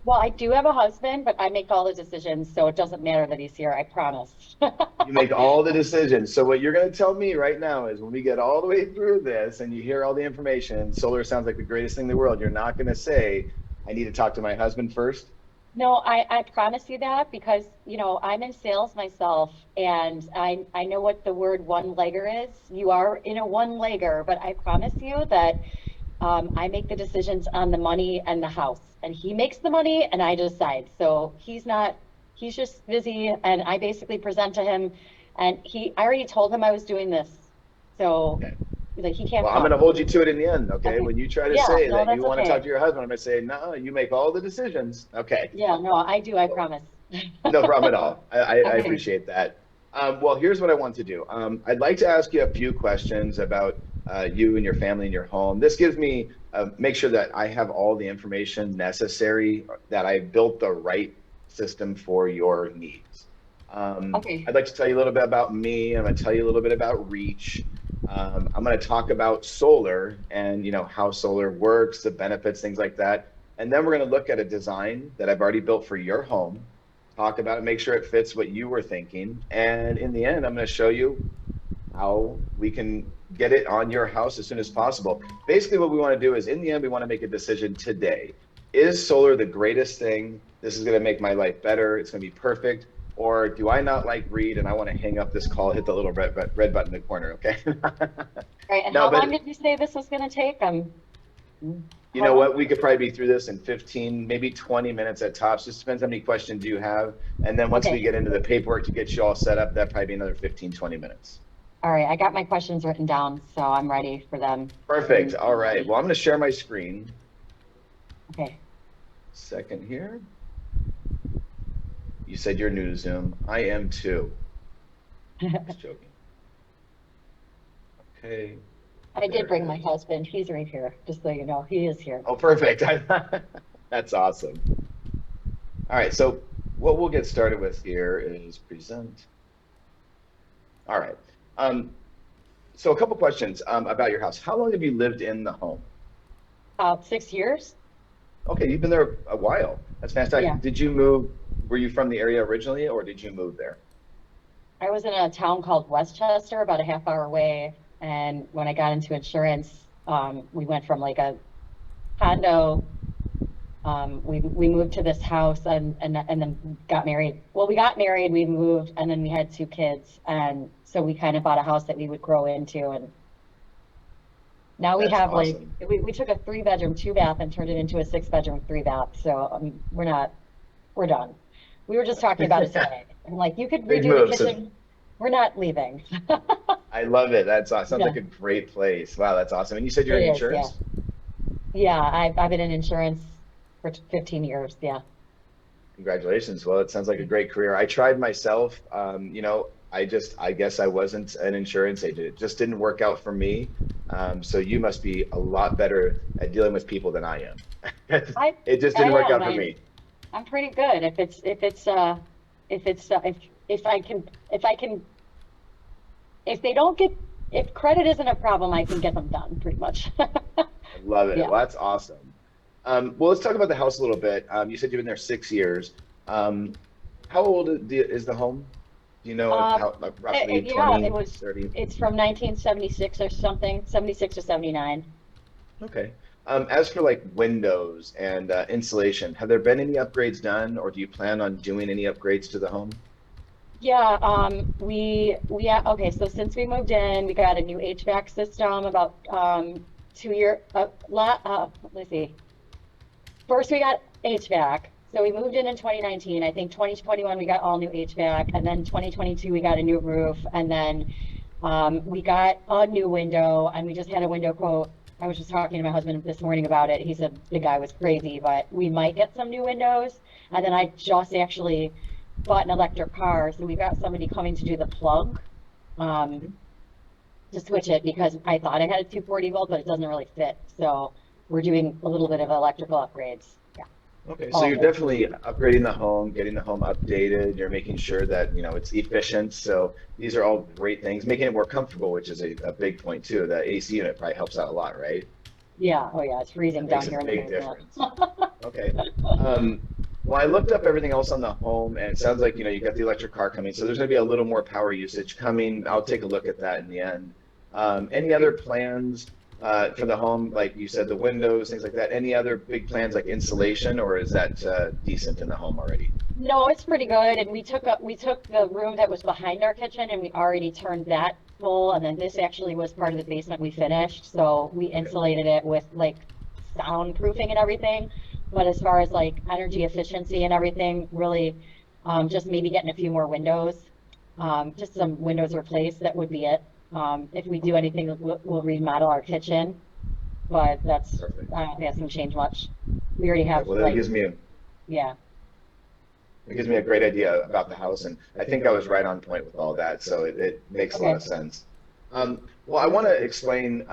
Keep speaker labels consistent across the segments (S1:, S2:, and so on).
S1: Well, I do have a husband, but I make all the decisions, so it doesn't matter that he's here, I promise.
S2: You make all the decisions. So what you're going to tell me right now is when we get all the way through this and you hear all the information, solar sounds like the greatest thing in the world. You're not going to say, I need to talk to my husband first.
S1: No, I promise you that because, I'm in sales myself and I know what the word one-legger is. You are in a one-legger, but I promise you that I make the decisions on the money and the house, and he makes the money and I decide. So he's just busy, and I basically present to him, and I already told him I was doing this. So
S2: Okay.
S1: like he can't
S2: Well, I'm going to
S1: come.
S2: hold you to it in the end. Okay.
S1: Okay.
S2: When you try to
S1: Yeah,
S2: say
S1: no,
S2: that you
S1: that's
S2: want to talk
S1: okay.
S2: to your husband, I'm going to say, no, you make all the decisions. Okay.
S1: Yeah, no, I do, I promise.
S2: No problem at all. I
S1: Okay.
S2: appreciate that. Well, here's what I want to do. I'd like to ask you a few questions about you and your family and your home. This gives me make sure that I have all the information necessary, that I built the right system for your needs.
S1: Okay.
S2: I'd like to tell you a little bit about me. I'm going to tell you a little bit about Reach. I'm going to talk about solar and how solar works, the benefits, things like that. And then we're going to look at a design that I've already built for your home, talk about it, make sure it fits what you were thinking. And in the end, I'm going to show you how we can get it on your house as soon as possible. Basically, what we want to do is in the end, we want to make a decision today. Is solar the greatest thing? This is going to make my life better. It's going to be perfect. Or do I not like Reed and I want to hang up this call, hit the little red button in the corner? Okay.
S1: All right. And
S2: No,
S1: how long
S2: but
S1: did you say this was going to take?
S2: you
S1: How
S2: know
S1: long?
S2: what? We could probably be through this in 15, maybe 20 minutes at tops. Just depends how many questions you have. And then once we
S1: Okay.
S2: get into the paperwork to get you all set up, that probably be another 15, 20 minutes.
S1: All right. I got my questions written down, so I'm ready for them.
S2: Perfect.
S1: And
S2: All right. Well, I'm going to share my screen.
S1: okay.
S2: Second here. You said you're new to Zoom. I am too. Just joking. Okay.
S1: I did
S2: There
S1: bring
S2: it
S1: my
S2: is.
S1: husband. He's right here, just so you know. He is here.
S2: Oh, perfect. That's awesome. All right. So what we'll get started with here is present. All right. Um, so a couple questions about your house. How long have you lived in the home?
S1: 6 years?
S2: Okay, you've been there a while. That's
S1: Yeah.
S2: fantastic. Did you move? Were you from the area originally, or did you move there?
S1: I was in a town called Westchester, about a half hour away. And when I got into insurance, we went from like a condo. We moved to this house and then got married. Well, we got married, we moved, and then we had two kids. And so we kind of bought a house that we would grow into. And now we
S2: That's
S1: have like,
S2: awesome.
S1: we took a 3 bedroom, 2 bath and turned it into a 6 bedroom, 3 bath. So we're done. We were just talking about it today. I'm like, you could
S2: Big
S1: redo the
S2: move. So
S1: kitchen. We're not leaving.
S2: I love it. That's awesome. Sounds
S1: Yeah,
S2: like a great place. Wow, that's awesome. And you said
S1: it
S2: you're in
S1: is. Yeah.
S2: insurance?
S1: Yeah. I've been in insurance for 15 years. Yeah.
S2: Congratulations. Well, it sounds like a great career. I tried myself. I guess I wasn't an insurance agent. It just didn't work out for me. So you must be a lot better at dealing with people than I am.
S1: I
S2: It just
S1: I
S2: didn't work
S1: am.
S2: out for me.
S1: I'm pretty good. If I can if I can if they don't get if credit isn't a problem, I can get them done pretty much.
S2: I love it.
S1: Yeah.
S2: Well, that's awesome. Well, let's talk about the house a little bit. You said you've been there 6 years. Um, how old is the home? Do you know
S1: Um,
S2: how, like, roughly
S1: yeah,
S2: 20, 30?
S1: it's from 1976 or something, 76 to 79.
S2: Okay. As for like windows and insulation, have there been any upgrades done, or do you plan on doing any upgrades to the home?
S1: Yeah, okay, so since we moved in, we got a new HVAC system about 2 year let's see. First we got HVAC. So we moved in 2019. I think 2021 we got all new HVAC, and then 2022 we got a new roof, and then we got a new window, and we just had a window quote. I was just talking to my husband this morning about it. He said the guy was crazy, but we might get some new windows. And then I just actually bought an electric car, so we got somebody coming to do the plug um,
S2: Mhm.
S1: to switch it because I thought I had a 240 volt, but it doesn't really fit. So we're doing a little bit of electrical upgrades. Yeah,
S2: Okay, so
S1: all
S2: you're
S1: of it.
S2: definitely upgrading the home, getting the home updated. You're making sure that, it's efficient. So these are all great things, making it more comfortable, which is a big point too. The AC unit probably helps out a lot, right?
S1: Yeah. Oh yeah, it's
S2: That
S1: freezing
S2: makes
S1: down
S2: a
S1: here in the
S2: big
S1: basement.
S2: difference. Okay. Well, I looked up everything else on the home, and it sounds like, you got the electric car coming, so there's going to be a little more power usage coming. I'll take a look at that in the end. Any other plans for the home, like you said, the windows, things like that? Any other big plans like insulation, or is that decent in the home already?
S1: No, it's pretty good. And we took the room that was behind our kitchen and we already turned that full. And then this actually was part of the basement we finished. So we
S2: Okay,
S1: insulated it with like soundproofing and everything. But as far as like energy efficiency and everything, really just maybe getting a few more windows, just some windows replaced, that would be it. If we do anything, we'll remodel our kitchen, but
S2: perfect.
S1: I don't think that's gonna change much. We already
S2: Okay,
S1: have
S2: well,
S1: like, yeah.
S2: it gives me a great idea about the house, and I think I was right on point with all that, so it makes a lot
S1: Okay.
S2: of sense. Well, I want to explain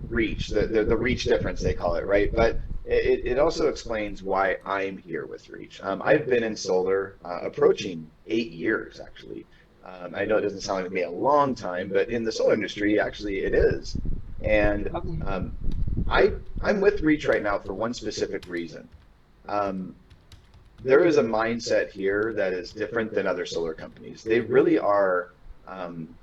S2: reach, the reach difference they call it, right? But it also explains why I'm here with reach. I've been in solar approaching 8 years, actually. I know it doesn't sound like me a long time, but in the solar industry, actually, it is. And
S1: Okay.
S2: um, I'm with Reach right now for one specific reason. Um, there is a mindset here that is different than other solar companies. They really are um,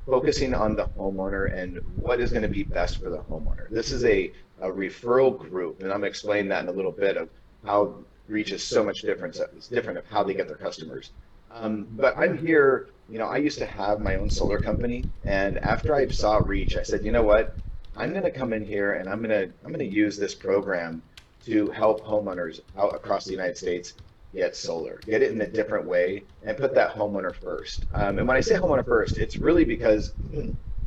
S2: focusing on the homeowner and what is going to be best for the homeowner. This is a referral group, and I'm going to explain that in a little bit of how Reach is so much different. It's different of how they get their customers. But I'm here, I used to have my own solar company, and after I saw Reach, I said, you know what? I'm going to come in here and I'm going to use this program to help homeowners out across the United States get solar, get it in a different way, and put that homeowner first. And when I say homeowner first, it's really because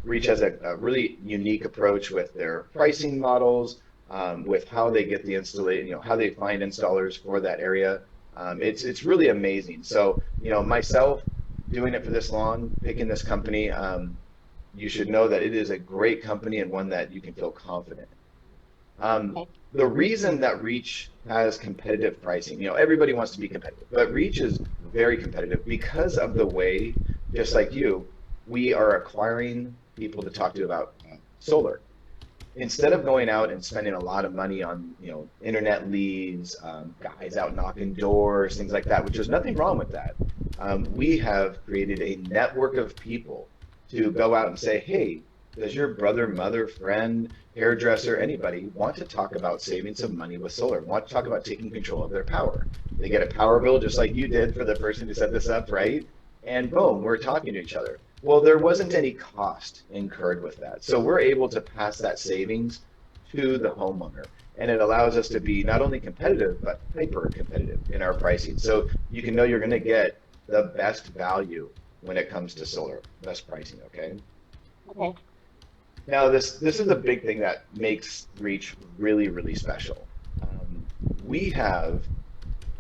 S2: Reach has a really unique approach with their pricing models, with how they get the installation, how they find installers for that area. It's really amazing. So, myself doing it for this long, picking this company, you should know that it is a great company and one that you can feel confident. Um,
S1: Okay.
S2: the reason that Reach has competitive pricing, everybody wants to be competitive, but Reach is very competitive because of the way, just like you, we are acquiring people to talk to about solar. Instead of going out and spending a lot of money on, internet leads, guys out knocking doors, things like that, which there's nothing wrong with that. We have created a network of people to go out and say, hey, does your brother, mother, friend, hairdresser, anybody want to talk about saving some money with solar? Want to talk about taking control of their power? They get a power bill just like you did for the person who set this up, right? And boom, we're talking to each other. Well, there wasn't any cost incurred with that. So we're able to pass that savings to the homeowner. And it allows us to be not only competitive, but hyper competitive in our pricing. So you can know you're going to get the best value when it comes to solar, best pricing, okay?
S1: Okay.
S2: Now, this is a big thing that makes Reach really, really special. Um, we have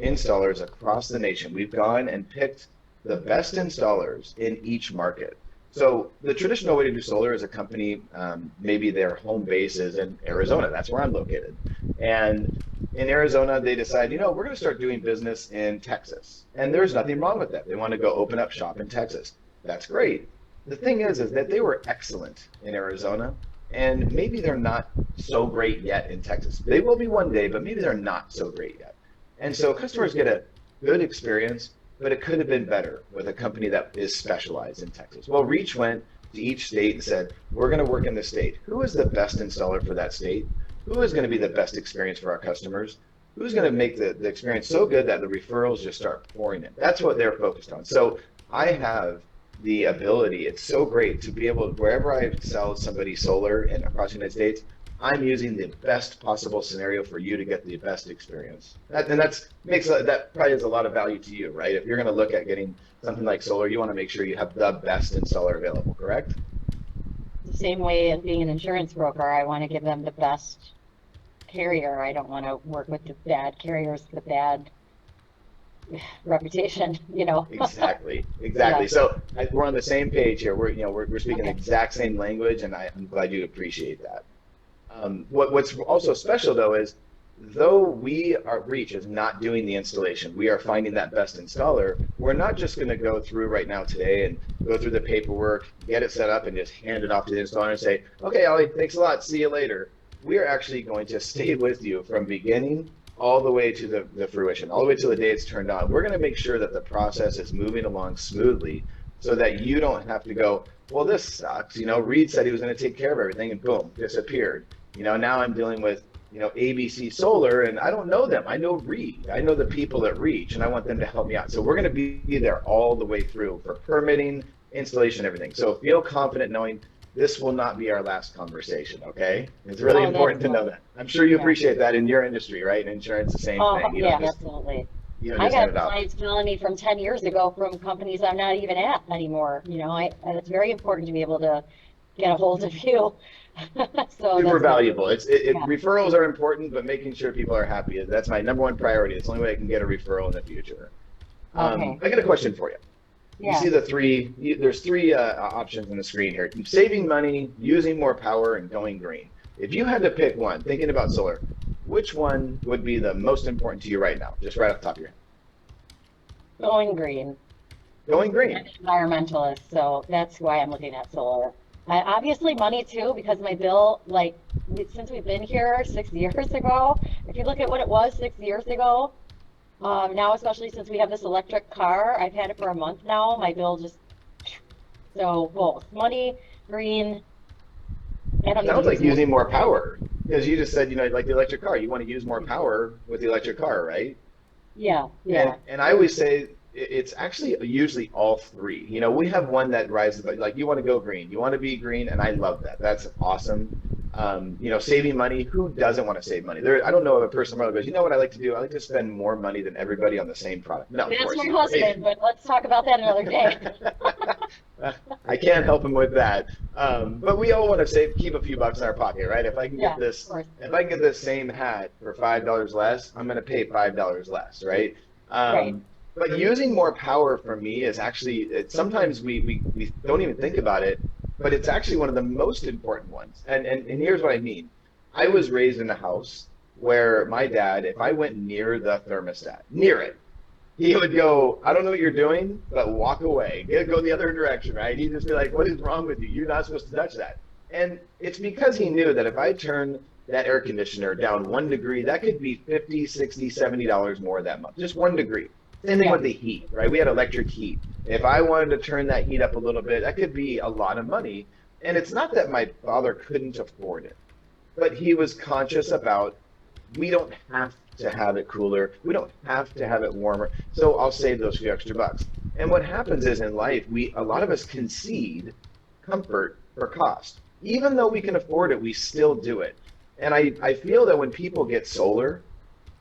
S2: installers across the nation. We've gone and picked the best installers in each market. So the traditional way to do solar is a company, maybe their home base is in Arizona. That's where I'm located. And in Arizona, they decide, we're going to start doing business in Texas. And there's nothing wrong with that. They want to go open up shop in Texas. That's great. The thing is that they were excellent in Arizona, and maybe they're not so great yet in Texas. They will be one day, but maybe they're not so great yet. And so customers get a good experience, but it could have been better with a company that is specialized in Texas. Well, Reach went to each state and said, we're going to work in the state. Who is the best installer for that state? Who is going to be the best experience for our customers? Who's going to make the experience so good that the referrals just start pouring in? That's what they're focused on. So I have the ability, it's so great to be able, wherever I sell somebody solar and across the United States, I'm using the best possible scenario for you to get the best experience. And that probably has a lot of value to you, right? If you're going to look at getting something like solar, you want to make sure you have the best installer available, correct?
S1: The same way as being an insurance broker, I want to give them the best carrier. I don't want to work with the bad carriers, the bad reputation, you know?
S2: Exactly,
S1: Yeah.
S2: exactly. So we're on the same page here. We're speaking the
S1: Okay.
S2: exact same language, and I'm glad you appreciate that. What's also special though is though our Reach is not doing the installation, we are finding that best installer. We're not just going to go through right now today and go through the paperwork, get it set up, and just hand it off to the installer and say, "Okay, Ollie, thanks a lot. See you later." We are actually going to stay with you from beginning all the way to the fruition, all the way to the day it's turned on. We're going to make sure that the process is moving along smoothly so that you don't have to go, well, this sucks. Reed said he was going to take care of everything and boom, disappeared. Now I'm dealing with, ABC Solar and I don't know them. I know Reed. I know the people at Reach and I want them to help me out. So we're going to be there all the way through for permitting, installation, everything. So feel confident knowing this will not be our last conversation, okay? It's really important to know that. I'm sure you appreciate that in your industry, right? In insurance, the same thing.
S1: Yeah, absolutely.
S2: You don't
S1: I
S2: just hand
S1: got
S2: it off.
S1: clients calling me from 10 years ago from companies I'm not even at anymore. And it's very important to be able to get a hold of you. So
S2: Super
S1: that's
S2: valuable.
S1: yeah.
S2: Referrals are important, but making sure people are happy, that's my number one priority. It's the only way I can get a referral in the future.
S1: Okay.
S2: I got a question for you. You
S1: Yeah.
S2: see there's three options on the screen here. Saving money, using more power, and going green. If you had to pick one, thinking about solar, which one would be the most important to you right now? Just right off the top of your head.
S1: Going green.
S2: Going
S1: I'm
S2: green.
S1: an environmentalist, so that's why I'm looking at solar. Obviously money too, because my bill, like, since we've been here 6 years ago, if you look at what it was 6 years ago, now especially since we have this electric car, I've had it for a month now, my bill just, so both money, green, I don't need to
S2: Sounds like
S1: use more.
S2: using more power because you just said, like the electric car, you want to use more power with the electric car, right?
S1: Yeah,
S2: And
S1: yeah,
S2: and I always say it's actually usually all three. We have one that rises, like you want to go green, you want to be green, and I love that. That's awesome. Saving money. Who doesn't want to save money? I don't know of a person who goes, you know what I like to do? I like to spend more money than everybody on the same product. No, of
S1: that's
S2: course
S1: my
S2: not.
S1: husband, but let's talk about that another day.
S2: I can't help him with that. But we all want to keep a few bucks in our pocket, right? If I can
S1: Yeah,
S2: get
S1: of
S2: this,
S1: course.
S2: if I can get this same hat for $5 less, I'm going to pay $5 less, right?
S1: Right.
S2: But using more power for me is actually, sometimes we don't even think about it, but it's actually one of the most important ones. And here's what I mean. I was raised in a house where my dad, if I went near the thermostat, near it, he would go, I don't know what you're doing, but walk away. Go the other direction, right? He'd just be like, what is wrong with you? You're not supposed to touch that. And it's because he knew that if I turn that air conditioner down 1 degree, that could be 50, 60, $70 more that month. Just 1 degree. Same thing
S1: Yeah.
S2: with the heat, right? We had electric heat. If I wanted to turn that heat up a little bit, that could be a lot of money. And it's not that my father couldn't afford it, but he was conscious about we don't have to have it cooler. We don't have to have it warmer. So I'll save those few extra bucks. And what happens is in life, a lot of us concede comfort for cost. Even though we can afford it, we still do it. And I feel that when people get solar,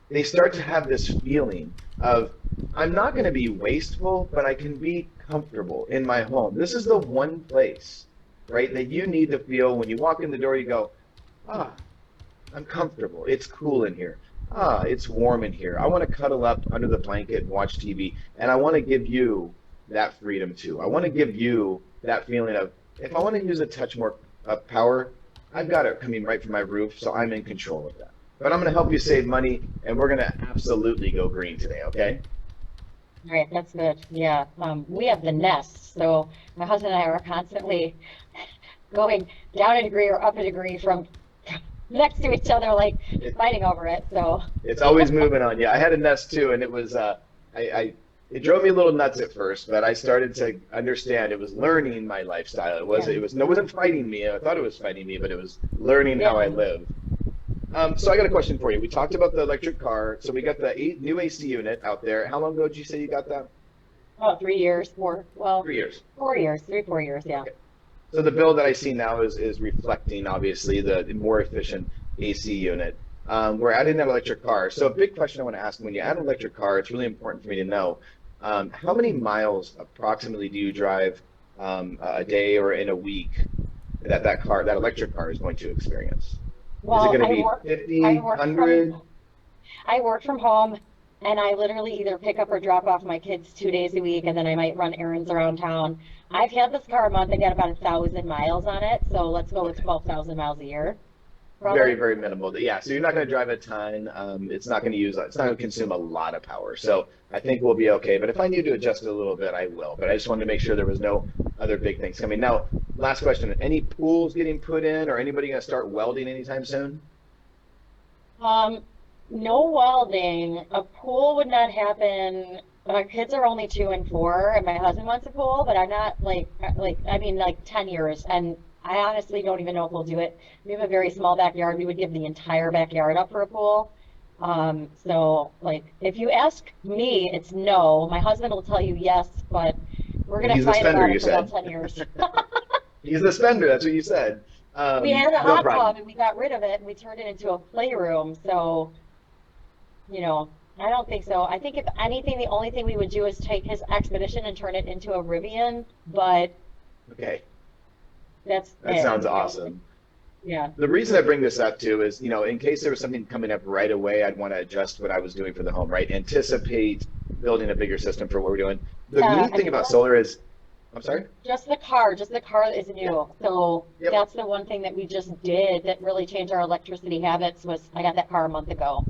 S2: they start to have this feeling of, I'm not going to be wasteful, but I can be comfortable in my home. This is the one place, right, that you need to feel when you walk in the door, you go, ah, I'm comfortable. It's cool in here. Ah, it's warm in here. I want to cuddle up under the blanket and watch TV. And I want to give you that freedom too. I want to give you that feeling of, if I want to use a touch more power, I've got it coming right from my roof, so I'm in control of that. But I'm going to help you save money, and we're going to absolutely go green today, okay?
S1: All right, that's good. Yeah. We have the Nest, so my husband and I are constantly going down a degree or up a degree from next to each other, like fighting over it. So
S2: It's always moving on you. I had a Nest too, and it was it drove me a little nuts at first, but I started to understand it was learning my lifestyle. It wasn't fighting me. I thought it was fighting me, but it was learning how I
S1: yeah.
S2: live. So I got a question for you. We talked about the electric car. So we got the new AC unit out there. How long ago did you say you got that?
S1: Oh, 3 years, well,
S2: 3 years.
S1: 4 years, 3, 4 years, yeah.
S2: Okay. So the bill that I see now is reflecting obviously the more efficient AC unit. We're adding that electric car. So a big question I want to ask: when you add an electric car, it's really important for me to know how many miles approximately do you drive a day or in a week that electric car is going to experience? Is it
S1: Well,
S2: going to be 50,
S1: I work
S2: 100?
S1: I work from home, and I literally either pick up or drop off my kids 2 days a week, and then I might run errands around town. I've had this car a month. I got about 1,000 miles on it, so let's go with
S2: Okay.
S1: 12,000 miles a year,
S2: Very,
S1: probably.
S2: very minimal. Yeah, so you're not going to drive a ton. It's not going to consume a lot of power. So I think we'll be okay. But if I need to adjust it a little bit, I will. But I just wanted to make sure there was no other big things coming. Now, last question. Any pools getting put in or anybody going to start welding anytime soon?
S1: Um, No welding. A pool would not happen. Our kids are only 2 and 4, and my husband wants a pool, but I'm not I mean, like 10 years, and I honestly don't even know if we'll do it. We have a very small backyard. We would give the entire backyard up for a pool. So like, if you ask me, it's no. My husband will tell you yes, but we're
S2: Well,
S1: gonna
S2: he's the
S1: fight
S2: spender,
S1: about
S2: you
S1: it for about
S2: said.
S1: 10 years.
S2: He's the spender. That's what you said.
S1: We had a
S2: No
S1: hot tub
S2: problem.
S1: and we got rid of it and we turned it into a playroom. So, you know, I don't think so. I think if anything, the only thing we would do is take his expedition and turn it into a Rivian, but
S2: Okay,
S1: that's
S2: that
S1: it.
S2: sounds awesome.
S1: Yeah.
S2: The reason I bring this up too is, in case there was something coming up right away, I'd want to adjust what I was doing for the home, right? Anticipate building a bigger system for what we're doing. The
S1: Yeah.
S2: neat
S1: I
S2: thing
S1: mean,
S2: about solar is, I'm sorry?
S1: just the car is new. So
S2: Yep,
S1: that's the one thing that we just did that really changed our electricity habits was I got that car a month ago.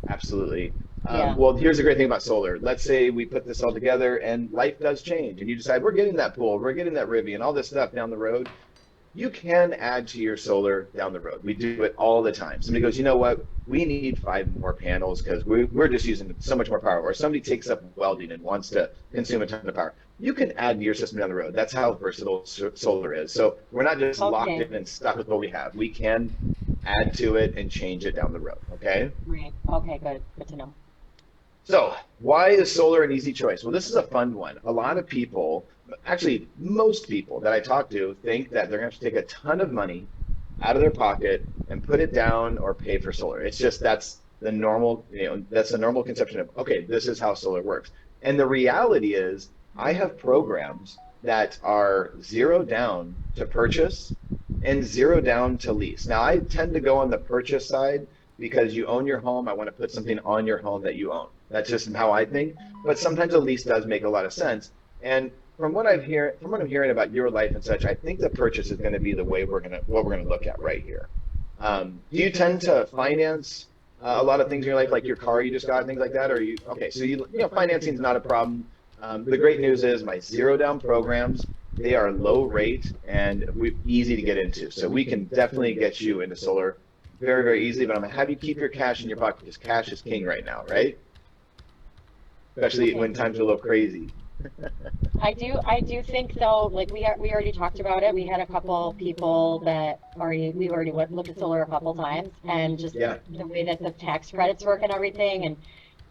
S2: absolutely.
S1: Yeah.
S2: Well, here's the great thing about solar. Let's say we put this all together and life does change, and you decide we're getting that pool, we're getting that Rivian, all this stuff down the road. You can add to your solar down the road. We do it all the time. Somebody goes, you know what? We need 5 more panels because we're just using so much more power. Or somebody takes up welding and wants to consume a ton of power. You can add to your system down the road. That's how versatile solar is. So we're not just locked
S1: Okay.
S2: in and stuck with what we have. We can add to it and change it down the road. Okay.
S1: Right. Okay, good. Good to know.
S2: So, why is solar an easy choice? Well, this is a fun one. A lot of people, actually, most people that I talk to, think that they're going to have to take a ton of money out of their pocket and put it down or pay for solar. It's just that's the normal conception of, okay, this is how solar works. And the reality is, I have programs that are zero down to purchase and zero down to lease. Now, I tend to go on the purchase side because you own your home. I want to put something on your home that you own. That's just how I think. But sometimes a lease does make a lot of sense. And from what I'm hearing about your life and such, I think the purchase is going to be the way what we're gonna look at right here. Do you tend to finance a lot of things in your life, like your car you just got, and things like that? Or you okay? So financing is not a problem. The great news is my zero down programs. They are low rate and easy to get into. So we can definitely get you into solar very, very easily. But I'm gonna have you keep your cash in your pocket because cash is king right now, right? Especially
S1: Okay.
S2: when times are a little crazy.
S1: I do think though, like we already talked about it. We had a couple people that we already looked at solar a couple times, and just
S2: Yeah.
S1: the way that the tax credits work and everything, and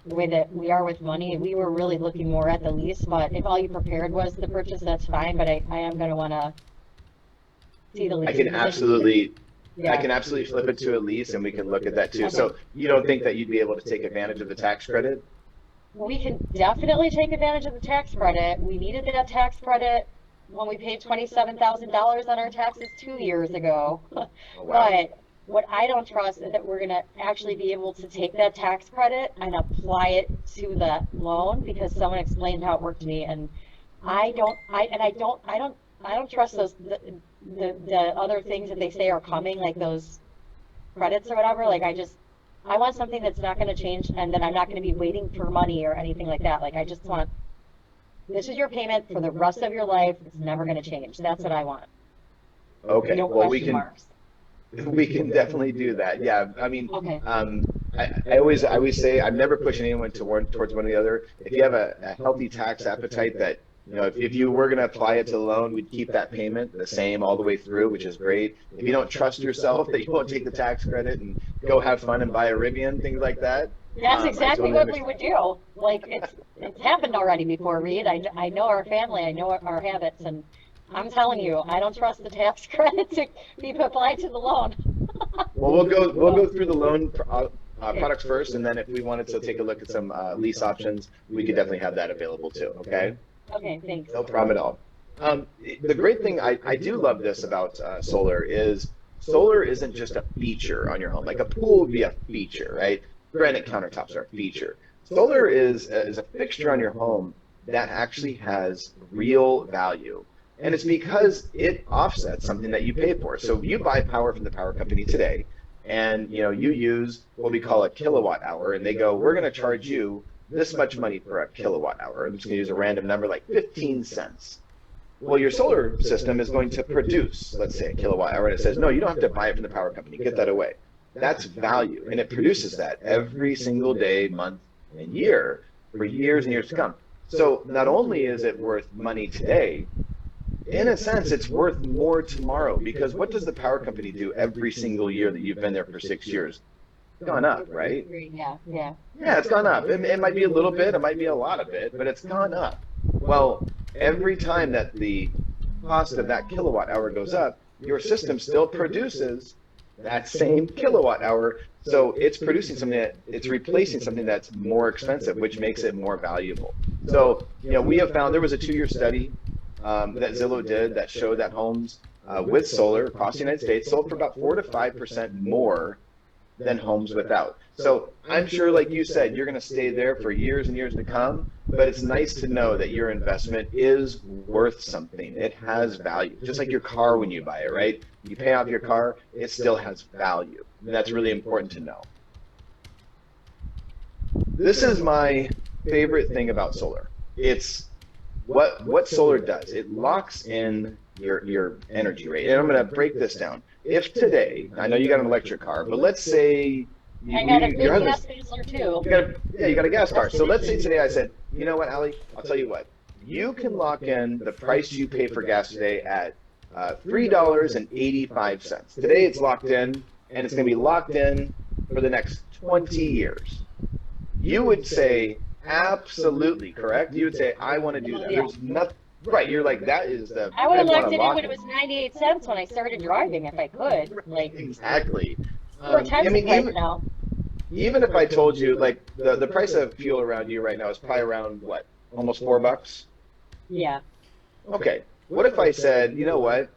S1: the way that we are with money, we were really looking more at the lease. But if all you prepared was the purchase, that's fine. But I am gonna want to see the
S2: I
S1: lease
S2: can
S1: because
S2: absolutely I
S1: yeah.
S2: can absolutely flip it to a lease and we can look at that too.
S1: Okay.
S2: So you don't think that you'd be able to take advantage of the tax credit?
S1: We can definitely take advantage of the tax credit. We needed that tax credit when we paid $27,000 on our taxes 2 years ago.
S2: Oh wow.
S1: But what I don't trust is that we're gonna actually be able to take that tax credit and apply it to the loan because someone explained how it worked to me and I don't trust the other things that they say are coming, like those credits or whatever. I want something that's not going to change and that I'm not going to be waiting for money or anything like that. Like I just want this is your payment for the rest of your life. It's never going to change. That's what I want.
S2: Okay.
S1: No
S2: Well,
S1: question marks.
S2: we can definitely do that. Yeah. I mean,
S1: Okay.
S2: I always say I'm never pushing anyone towards one or the other. If you have a healthy tax appetite that, if you were going to apply it to the loan, we'd keep that payment the same all the way through, which is great. If you don't trust yourself that you won't take the tax credit and go have fun and buy a Rivian, things like that,
S1: That's
S2: I
S1: exactly
S2: totally
S1: what we
S2: understand.
S1: would do. Like it's happened already before, Reed. I know our family. I know our habits, and I'm telling you, I don't trust the tax credit to be applied to the loan.
S2: Well, we'll go through the loan
S1: Okay.
S2: products first, and then if we wanted to take a look at some lease options, we could definitely have that available too. Okay,
S1: Okay. Thanks.
S2: no problem at all. The great thing I do love this about solar is solar isn't just a feature on your home. Like a pool would be a feature, right? Granite countertops are a feature. Solar is a fixture on your home that actually has real value. And it's because it offsets something that you pay for. So you buy power from the power company today, and you use what we call a kilowatt hour, and they go, we're going to charge you this much money for a kilowatt hour. I'm just going to use a random number like 15 cents. Well, your solar system is going to produce, let's say, a kilowatt hour, and it says, no, you don't have to buy it from the power company. Get that away. That's value, and it produces that every single day, month, and year for years and years to come. So not only is it worth money today, in a sense, it's worth more tomorrow, because what does the power company do every single year that you've been there for 6 years? It's gone up, right?
S1: Yeah, yeah.
S2: Yeah, it's gone up. It might be a little bit, it might be a lot of it, but it's gone up. Well, every time that the cost of that kilowatt hour goes up, your system still produces that same kilowatt hour. So it's producing something that it's replacing something that's more expensive, which makes it more valuable. So, we have found there was a 2-year study that Zillow did that showed that homes with solar across the United States sold for about 4 to 5% more than homes without. So I'm sure, like you said, you're going to stay there for years and years to come, but it's nice to know that your investment is worth something. It has value, just like your car when you buy it, right? You pay off your car, it still has value. And that's really important to know. This is my favorite thing about solar. It's what solar does. It locks in your energy rate. And I'm going to break this down. If today, I know you got an electric car, but let's say
S1: I got a
S2: your
S1: big
S2: husband,
S1: gas guzzler too.
S2: you got a gas car. So let's say today I said, you know what, Allie, I'll tell you what, you can lock in the price you pay for gas today at $3.85. Today it's locked in, and it's going to be locked in for the next 20 years. You would say, absolutely, correct? You would say, I want to do that.
S1: Yeah.
S2: There's nothing, right? You're like, that is the,
S1: I would have
S2: want
S1: locked
S2: to
S1: it in
S2: lock
S1: when it was 98 cents when I started driving, if I could. Like,
S2: exactly.
S1: four times the price now.
S2: Even if I told you, like, the price of fuel around you right now is probably around what, almost $4?
S1: Yeah.
S2: Okay. What if I said, you know what?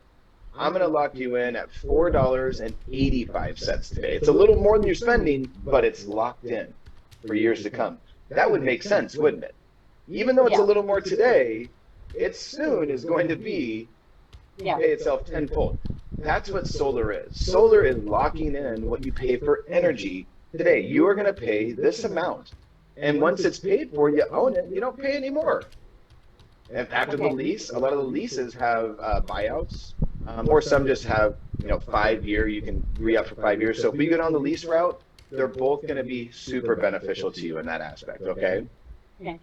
S2: I'm going to lock you in at $4.85 today. It's a little more than you're spending, but it's locked in for years to come. That would make sense, wouldn't it? Even though it's a little more today, it soon is going to be pay itself tenfold. That's what solar is. Solar is locking in what you pay for energy today. You are going to pay this amount. And once it's paid for, you own it, you don't pay anymore. And after the lease, a lot of the leases have buyouts, or some just have, 5-year, you can re-up for 5 years. So if we go down the lease route, they're both going to be super beneficial to you in that aspect, okay?
S1: Okay.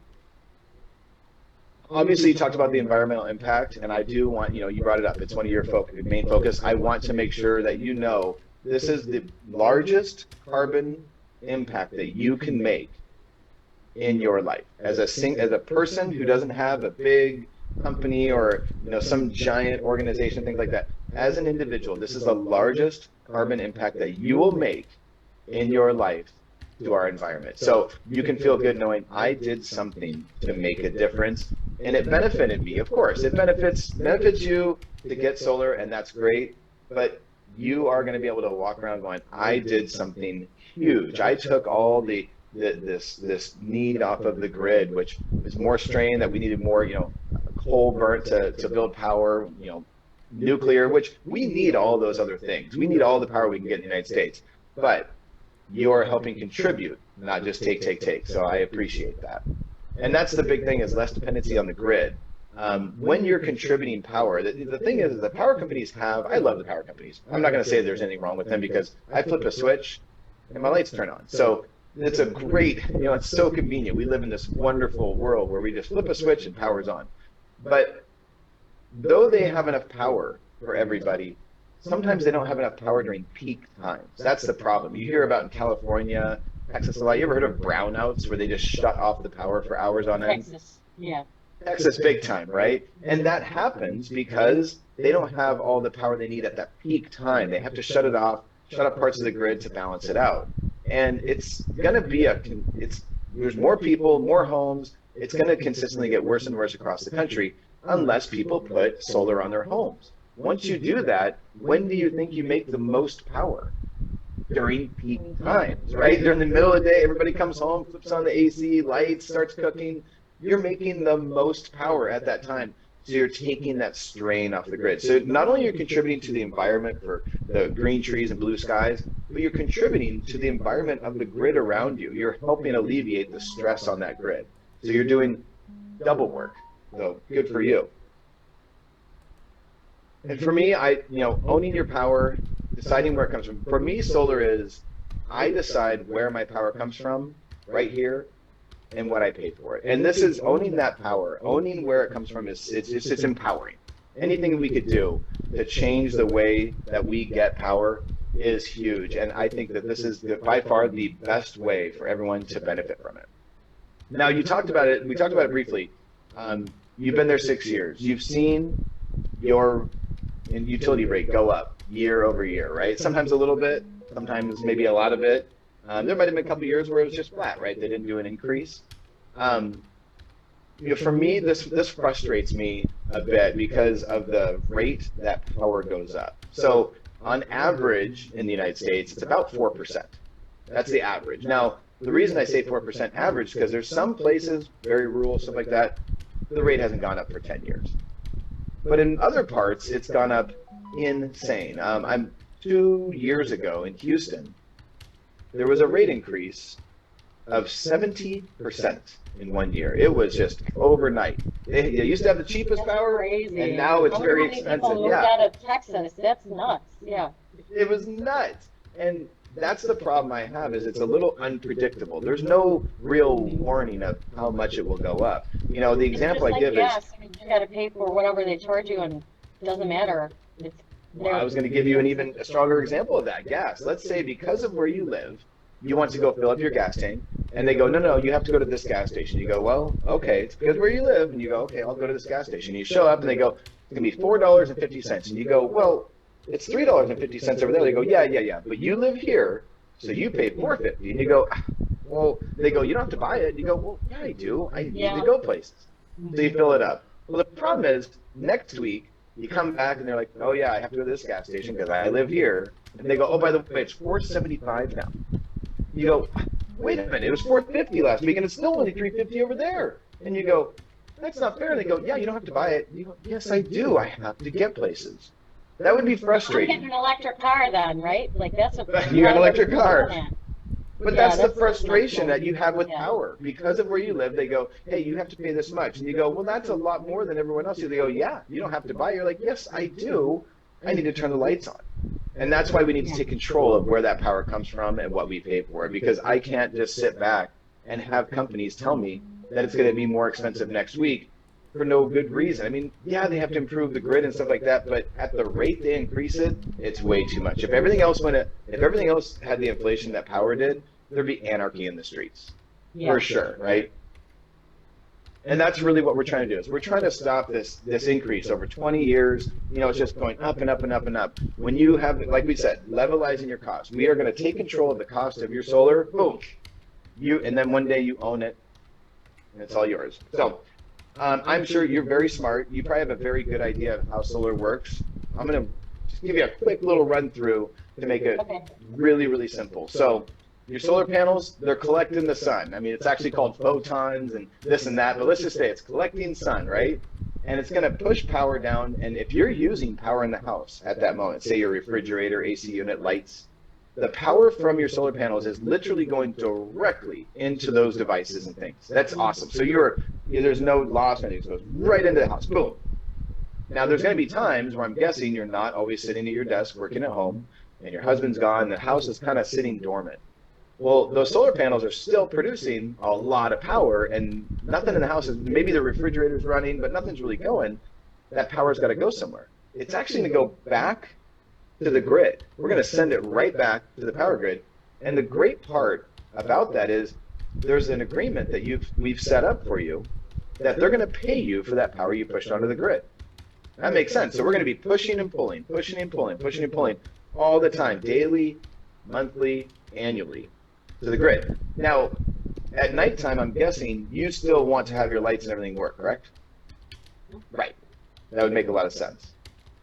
S2: Obviously, you talked about the environmental impact, and I do want, you brought it up. It's one of your main focus. I want to make sure that you know this is the largest carbon impact that you can make in your life as a person who doesn't have a big company or some giant organization, things like that. As an individual, this is the largest carbon impact that you will make in your life to our environment. So you can feel good knowing I did something to make a difference, and it benefited me. Of course, it benefits you to get solar, and that's great. But you are going to be able to walk around going, I did something huge. I took all this need off of the grid, which was more strain, that we needed more coal burnt to build power, nuclear, which we need all those other things. We need all the power we can get in the United States. But you're helping contribute, not just take. So I appreciate that. And that's the big thing, is less dependency on the grid. When you're contributing power, the thing is, the power companies I love the power companies. I'm not going to say there's anything wrong with them, because I flip a switch and my lights turn on. So it's a great, it's so convenient. We live in this wonderful world where we just flip a switch and power's on. But though they have enough power for everybody, sometimes they don't have enough power during peak times. That's the problem. You hear about in California, Texas a lot. You ever heard of brownouts where they just shut off the power for hours on end?
S1: Texas, yeah.
S2: Texas big time, right? And that happens because they don't have all the power they need at that peak time. They have to shut it off, shut off parts of the grid to balance it out. And it's going to be there's more people, more homes. It's going to consistently get worse and worse across the country unless people put solar on their homes. Once you do that, when do you think you make the most power? During peak times, right? During the middle of the day, everybody comes home, flips on the AC, lights, starts cooking. You're making the most power at that time. So you're taking that strain off the grid. So not only are you contributing to the environment for the green trees and blue skies, but you're contributing to the environment of the grid around you. You're helping alleviate the stress on that grid. So you're doing double work. So good for you. And for me, owning your power deciding where it comes from. For me, solar is I decide where my power comes from right here and what I pay for it. And this is owning that power, owning where it comes from is it's empowering. Anything we could do to change the way that we get power is huge. And I think that this is by far the best way for everyone to benefit from it. Now, you talked about it, we talked about it briefly. You've been there 6 years. You've seen your utility rate go up year over year, right? Sometimes a little bit, sometimes maybe a lot of it. There might have been a couple of years where it was just flat, right? They didn't do an increase. For me, this frustrates me a bit because of the rate that power goes up. So on average in the United States, it's about 4%. That's the average. Now, the reason I say 4% average is because there's some places, very rural, stuff like that, the rate hasn't gone up for 10 years. But in other parts, it's gone up insane. 2 years ago in Houston, there was a rate increase of 70% in 1 year. It was just overnight. They used to have the cheapest
S1: That's
S2: power,
S1: crazy.
S2: and now it's very
S1: How many
S2: expensive.
S1: people moved
S2: Yeah,
S1: out of Texas? That's nuts. Yeah.
S2: it was nuts. And that's the problem I have is it's a little unpredictable. There's no real warning of how much it will go up. The
S1: It's just
S2: example I
S1: like
S2: give is,
S1: gas. I mean, you got to pay for whatever they charge you, and it doesn't matter. It's
S2: well, I was going to give you an even a stronger example of that. Gas. Let's say because of where you live, you want to go fill up your gas tank, and they go, no, no, you have to go to this gas station. You go, well, okay, it's because where you live, and you go, okay, I'll go to this gas station. You show up, and they go, it's going to be $4.50, and you go, well, it's $3.50 over there. They go, yeah, yeah, yeah, but you live here, so you pay $4.50, and you go, well, they go, you don't have to buy it. And you go, well, yeah, I do. I need to go places. So you fill it up. Well, the problem is next week you come back and they're like, oh yeah, I have to go to this gas station because I live here. And they go, oh, by the way, it's $4.75 now. You go, wait a minute, it was $4.50 last week and it's still only $3.50 over there. And you go, that's not fair. And they go, yeah, you don't have to buy it. You go, yes, I do. I have to get places. That would be
S1: I'm
S2: frustrating.
S1: getting an electric car then, right? Like that's a
S2: You got an electric car. But
S1: Yeah,
S2: that's the
S1: that's
S2: frustration that you have with
S1: yeah.
S2: power. Because of where you live, they go, hey, you have to pay this much. And you go, well, that's a lot more than everyone else. They go, yeah, you don't have to buy it. You're like, yes, I do. I need to turn the lights on. And that's why we need to take control of where that power comes from and what we pay for it. Because I can't just sit back and have companies tell me that it's going to be more expensive next week for no good reason. I mean, yeah, they have to improve the grid and stuff like that, but at the rate they increase it, it's way too much. If everything else had the inflation that power did, there'd be anarchy in the streets, for sure, right? And that's really what we're trying to do. Is we're trying to stop this increase over 20 years. It's just going up and up and up and up. When you have, like we said, levelizing your costs, we are going to take control of the cost of your solar. Boom, and then one day you own it, and it's all yours. So. I'm sure you're very smart. You probably have a very good idea of how solar works. I'm going to just give you a quick little run through to make it really, really simple. So your solar panels, they're collecting the sun. I mean, it's actually called photons and this and that, but let's just say it's collecting sun, right? And it's going to push power down. And if you're using power in the house at that moment, say your refrigerator, AC unit, lights, the power from your solar panels is literally going directly into those devices and things. That's awesome. So there's no loss or anything. It goes right into the house. Boom. Now, there's going to be times where I'm guessing you're not always sitting at your desk working at home, and your husband's gone, the house is kind of sitting dormant. Well, those solar panels are still producing a lot of power, and nothing in the house is, maybe the refrigerator's running, but nothing's really going. That power's got to go somewhere. It's actually going to go back to the grid. We're going to send it right back to the power grid. And the great part about that is there's an agreement that we've set up for you that they're going to pay you for that power you pushed onto the grid. That makes sense. So we're going to be pushing and pulling, pushing and pulling, pushing and pulling all the time, daily, monthly, annually to the grid. Now, at nighttime, I'm guessing you still want to have your lights and everything work, correct? Right. That would make a lot of sense.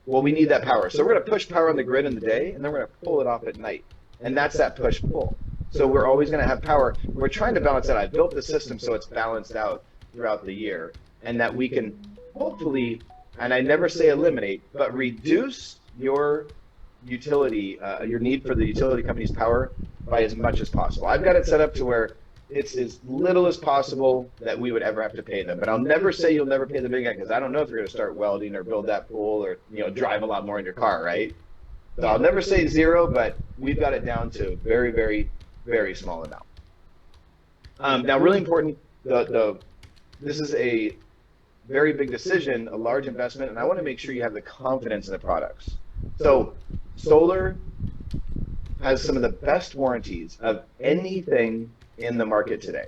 S2: Well, we need that power. So we're going to push power on the grid in the day, and then we're going to pull it off at night. And that's that push-pull. So we're always going to have power. We're trying to balance that. I built the system so it's balanced out throughout the year, and that we can hopefully, and I never say eliminate, but reduce your utility, your need for the utility company's power by as much as possible. I've got it set up to where it's as little as possible that we would ever have to pay them. But I'll never say you'll never pay the big guy because I don't know if you're going to start welding or build that pool or drive a lot more in your car, right? So I'll never say zero, but we've got it down to very, very, very small amount. Now, really important, the this is a very big decision, a large investment, and I want to make sure you have the confidence in the products. So solar has some of the best warranties of anything in the market today.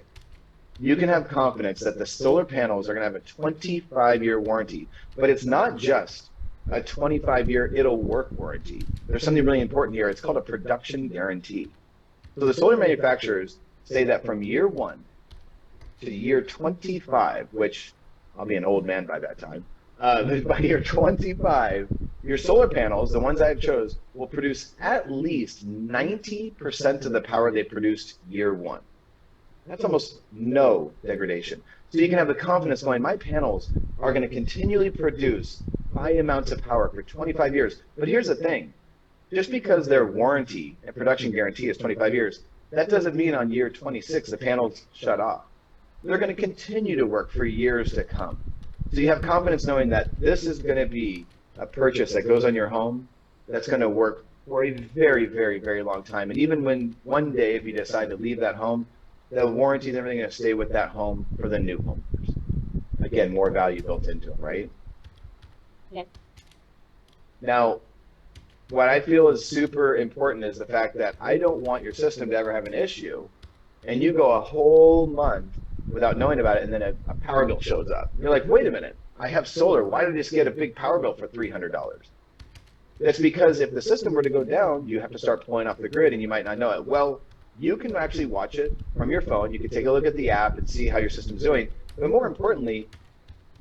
S2: You can have confidence that the solar panels are going to have a 25-year warranty, but it's not just a 25-year it'll work warranty. There's something really important here. It's called a production guarantee. So the solar manufacturers say that from year 1 to year 25, which I'll be an old man by that time, by year 25, your solar panels, the ones I chose, will produce at least 90% of the power they produced year 1. That's almost no degradation. So you can have the confidence going, my panels are going to continually produce high amounts of power for 25 years. But here's the thing, just because their warranty and production guarantee is 25 years, that doesn't mean on year 26 the panels shut off. They're going to continue to work for years to come. So you have confidence knowing that this is going to be a purchase that goes on your home that's going to work for a very, very, very long time. And even when one day, if you decide to leave that home, the warranty and everything is going to stay with that home for the new homeowners. Again, more value built into them, right?
S1: Yeah.
S2: Now, what I feel is super important is the fact that I don't want your system to ever have an issue, and you go a whole month without knowing about it, and then a power bill shows up. You're like, wait a minute, I have solar. Why did I just get a big power bill for $300? That's because if the system were to go down, you have to start pulling off the grid, and you might not know it. Well, you can actually watch it from your phone. You can take a look at the app and see how your system's doing. But more importantly,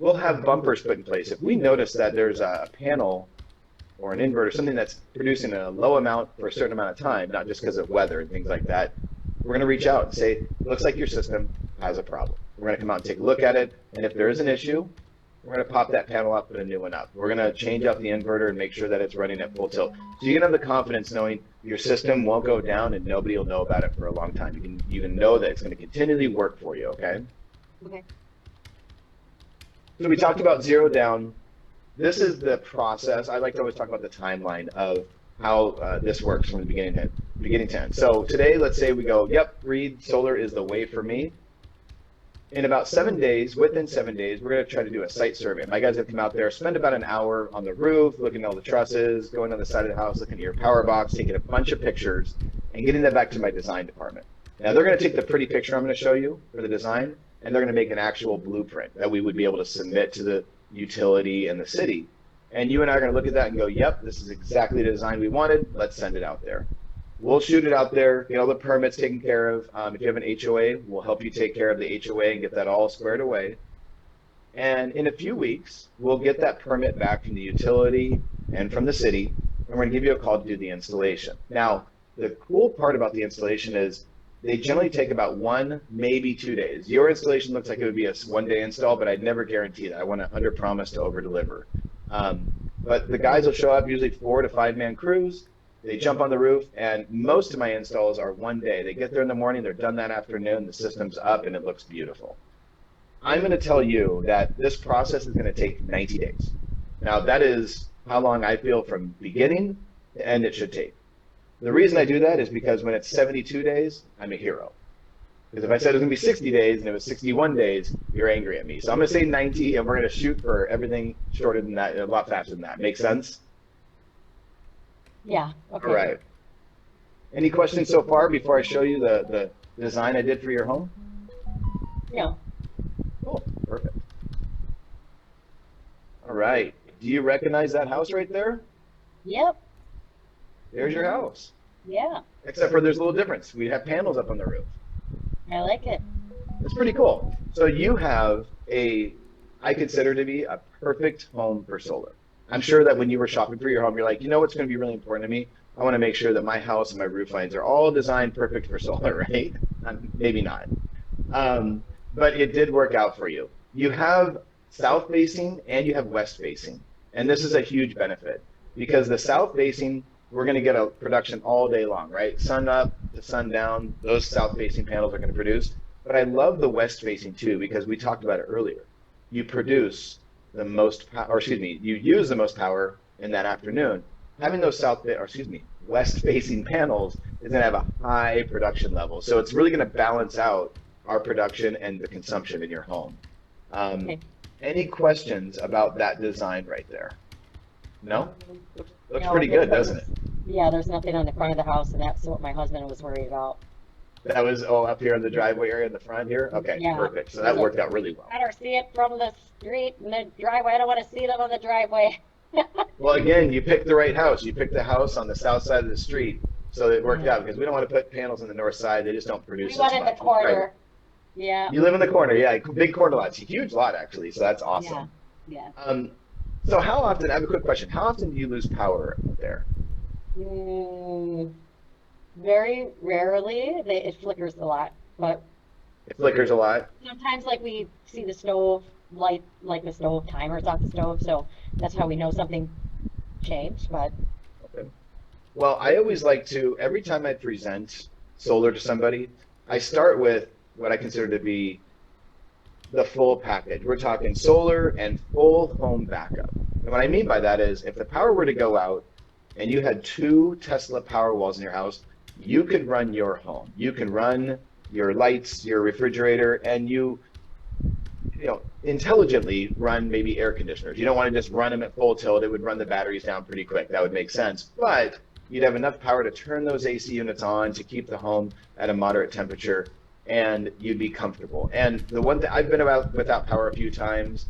S2: we'll have bumpers put in place. If we notice that there's a panel or an inverter, something that's producing a low amount for a certain amount of time, not just because of weather and things like that, we're going to reach out and say, looks like your system has a problem. We're going to come out and take a look at it, and if there is an issue, we're going to pop that panel up, put a new one up. We're going to change out the inverter and make sure that it's running at full tilt. So you can have the confidence knowing your system won't go down and nobody will know about it for a long time. You can know that it's going to continually work for you, okay?
S1: Okay.
S2: So we talked about zero down. This is the process. I like to always talk about the timeline of how this works from the beginning to end. So today, let's say we go, yep, Reed, solar is the way for me. In about 7 days, within 7 days, we're going to try to do a site survey. My guys have come out there, spend about an hour on the roof, looking at all the trusses, going on the side of the house, looking at your power box, taking a bunch of pictures, and getting that back to my design department. Now, they're going to take the pretty picture I'm going to show you for the design, and they're going to make an actual blueprint that we would be able to submit to the utility and the city. And you and I are going to look at that and go, yep, this is exactly the design we wanted. Let's send it out there. We'll shoot it out there, get all the permits taken care of. If you have an HOA, we'll help you take care of the HOA and get that all squared away. And in a few weeks, we'll get that permit back from the utility and from the city, and we're going to give you a call to do the installation. Now, the cool part about the installation is they generally take about 1, maybe 2 days. Your installation looks like it would be a one-day install, but I'd never guarantee that. I want to under-promise to over-deliver. But the guys will show up, usually 4 to 5 man crews. They jump on the roof, and most of my installs are one day. They get there in the morning, they're done that afternoon, the system's up, and it looks beautiful. I'm going to tell you that this process is going to take 90 days. Now, that is how long I feel from beginning to end it should take. The reason I do that is because when it's 72 days, I'm a hero. Because if I said it was going to be 60 days and it was 61 days, you're angry at me. So I'm going to say 90, and we're going to shoot for everything shorter than that, a lot faster than that. Make sense?
S1: Yeah. Okay.
S2: All right. Any questions so far before I show you the design I did for your home?
S1: No.
S2: Cool. Perfect. All right. Do you recognize that house right there?
S1: Yep.
S2: There's your house.
S1: Yeah.
S2: Except for there's a little difference. We have panels up on the roof.
S1: I like it.
S2: It's pretty cool. So you have I consider to be a perfect home for solar. I'm sure that when you were shopping for your home, you're like, you know what's going to be really important to me? I want to make sure that my house and my roof lines are all designed perfect for solar, right? Maybe not. But it did work out for you. You have south facing and you have west facing. And this is a huge benefit because the south facing, we're going to get a production all day long, right? Sun up to sun down, those south facing panels are going to produce. But I love the west facing too because we talked about it earlier. You produce the most power, or excuse me, you use the most power in that afternoon. having those west facing panels is going to have a high production level. So it's really going to balance out our production and the consumption in your home. Um,
S1: Okay.
S2: any questions about that design right there? No? Looks
S1: No,
S2: pretty
S1: it looks
S2: good,
S1: like
S2: doesn't it?
S1: there's, yeah, there's nothing on the front of the house, and that's what my husband was worried about.
S2: That was all up here in the driveway area in the front here. Okay,
S1: Yeah.
S2: perfect. So
S1: He's
S2: that
S1: like,
S2: worked out really well.
S1: better see it from the street and the driveway. I don't want to see them on the driveway.
S2: Well, again, you picked the right house. You picked the house on the south side of the street, so it worked
S1: Yeah.
S2: out because we don't want to put panels on the north side. They just don't
S1: We
S2: produce as
S1: wanted the
S2: much. Right.
S1: corner. Yeah.
S2: You live in the corner, yeah, big corner lot. It's a huge lot actually, so that's
S1: Yeah.
S2: awesome.
S1: Yeah.
S2: So how often? I have a quick question. How often do you lose power up there?
S1: Mm, very rarely. It flickers a lot, but
S2: It flickers a lot.
S1: sometimes like we see the stove light, like the stove timer's off the stove, so that's how we know something changed. But
S2: Okay. Well, I always like to, every time I present solar to somebody, I start with what I consider to be the full package. We're talking solar and full home backup. And what I mean by that is if the power were to go out and you had two Tesla power walls in your house, you could run your home. You can run your lights, your refrigerator, and intelligently run maybe air conditioners. You don't want to just run them at full tilt. It would run the batteries down pretty quick. That would make sense. But you'd have enough power to turn those AC units on to keep the home at a moderate temperature, and you'd be comfortable. And the one thing I've been about without power a few times,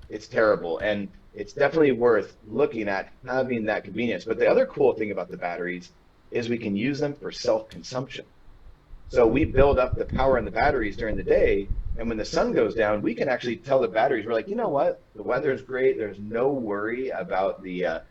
S2: it's terrible, and it's definitely worth looking at having that convenience. But the other cool thing about the batteries is we can use them for self-consumption. So we build up the power in the batteries during the day, and when the sun goes down, we can actually tell the batteries, we're like, you know what? The weather's great. There's no worry about the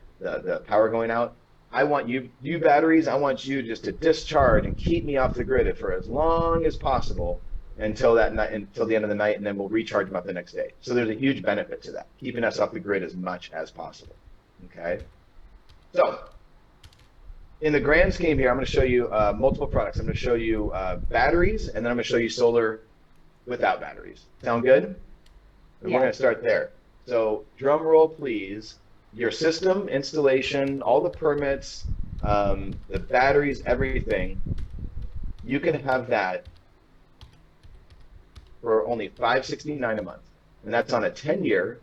S2: power going out. I want you batteries. I want you just to discharge and keep me off the grid for as long as possible until that night, until the end of the night, and then we'll recharge them up the next day. So there's a huge benefit to that, keeping us off the grid as much as possible. Okay. So in the grand scheme here, I'm going to show you multiple products. I'm going to show you batteries, and then I'm going to show you solar without batteries. Sound good? And
S1: yeah.
S2: we're going to start there. So drum roll, please. Your system, installation, all the permits, the batteries, everything, you can have that for only $569 a month. And that's on a 10-year,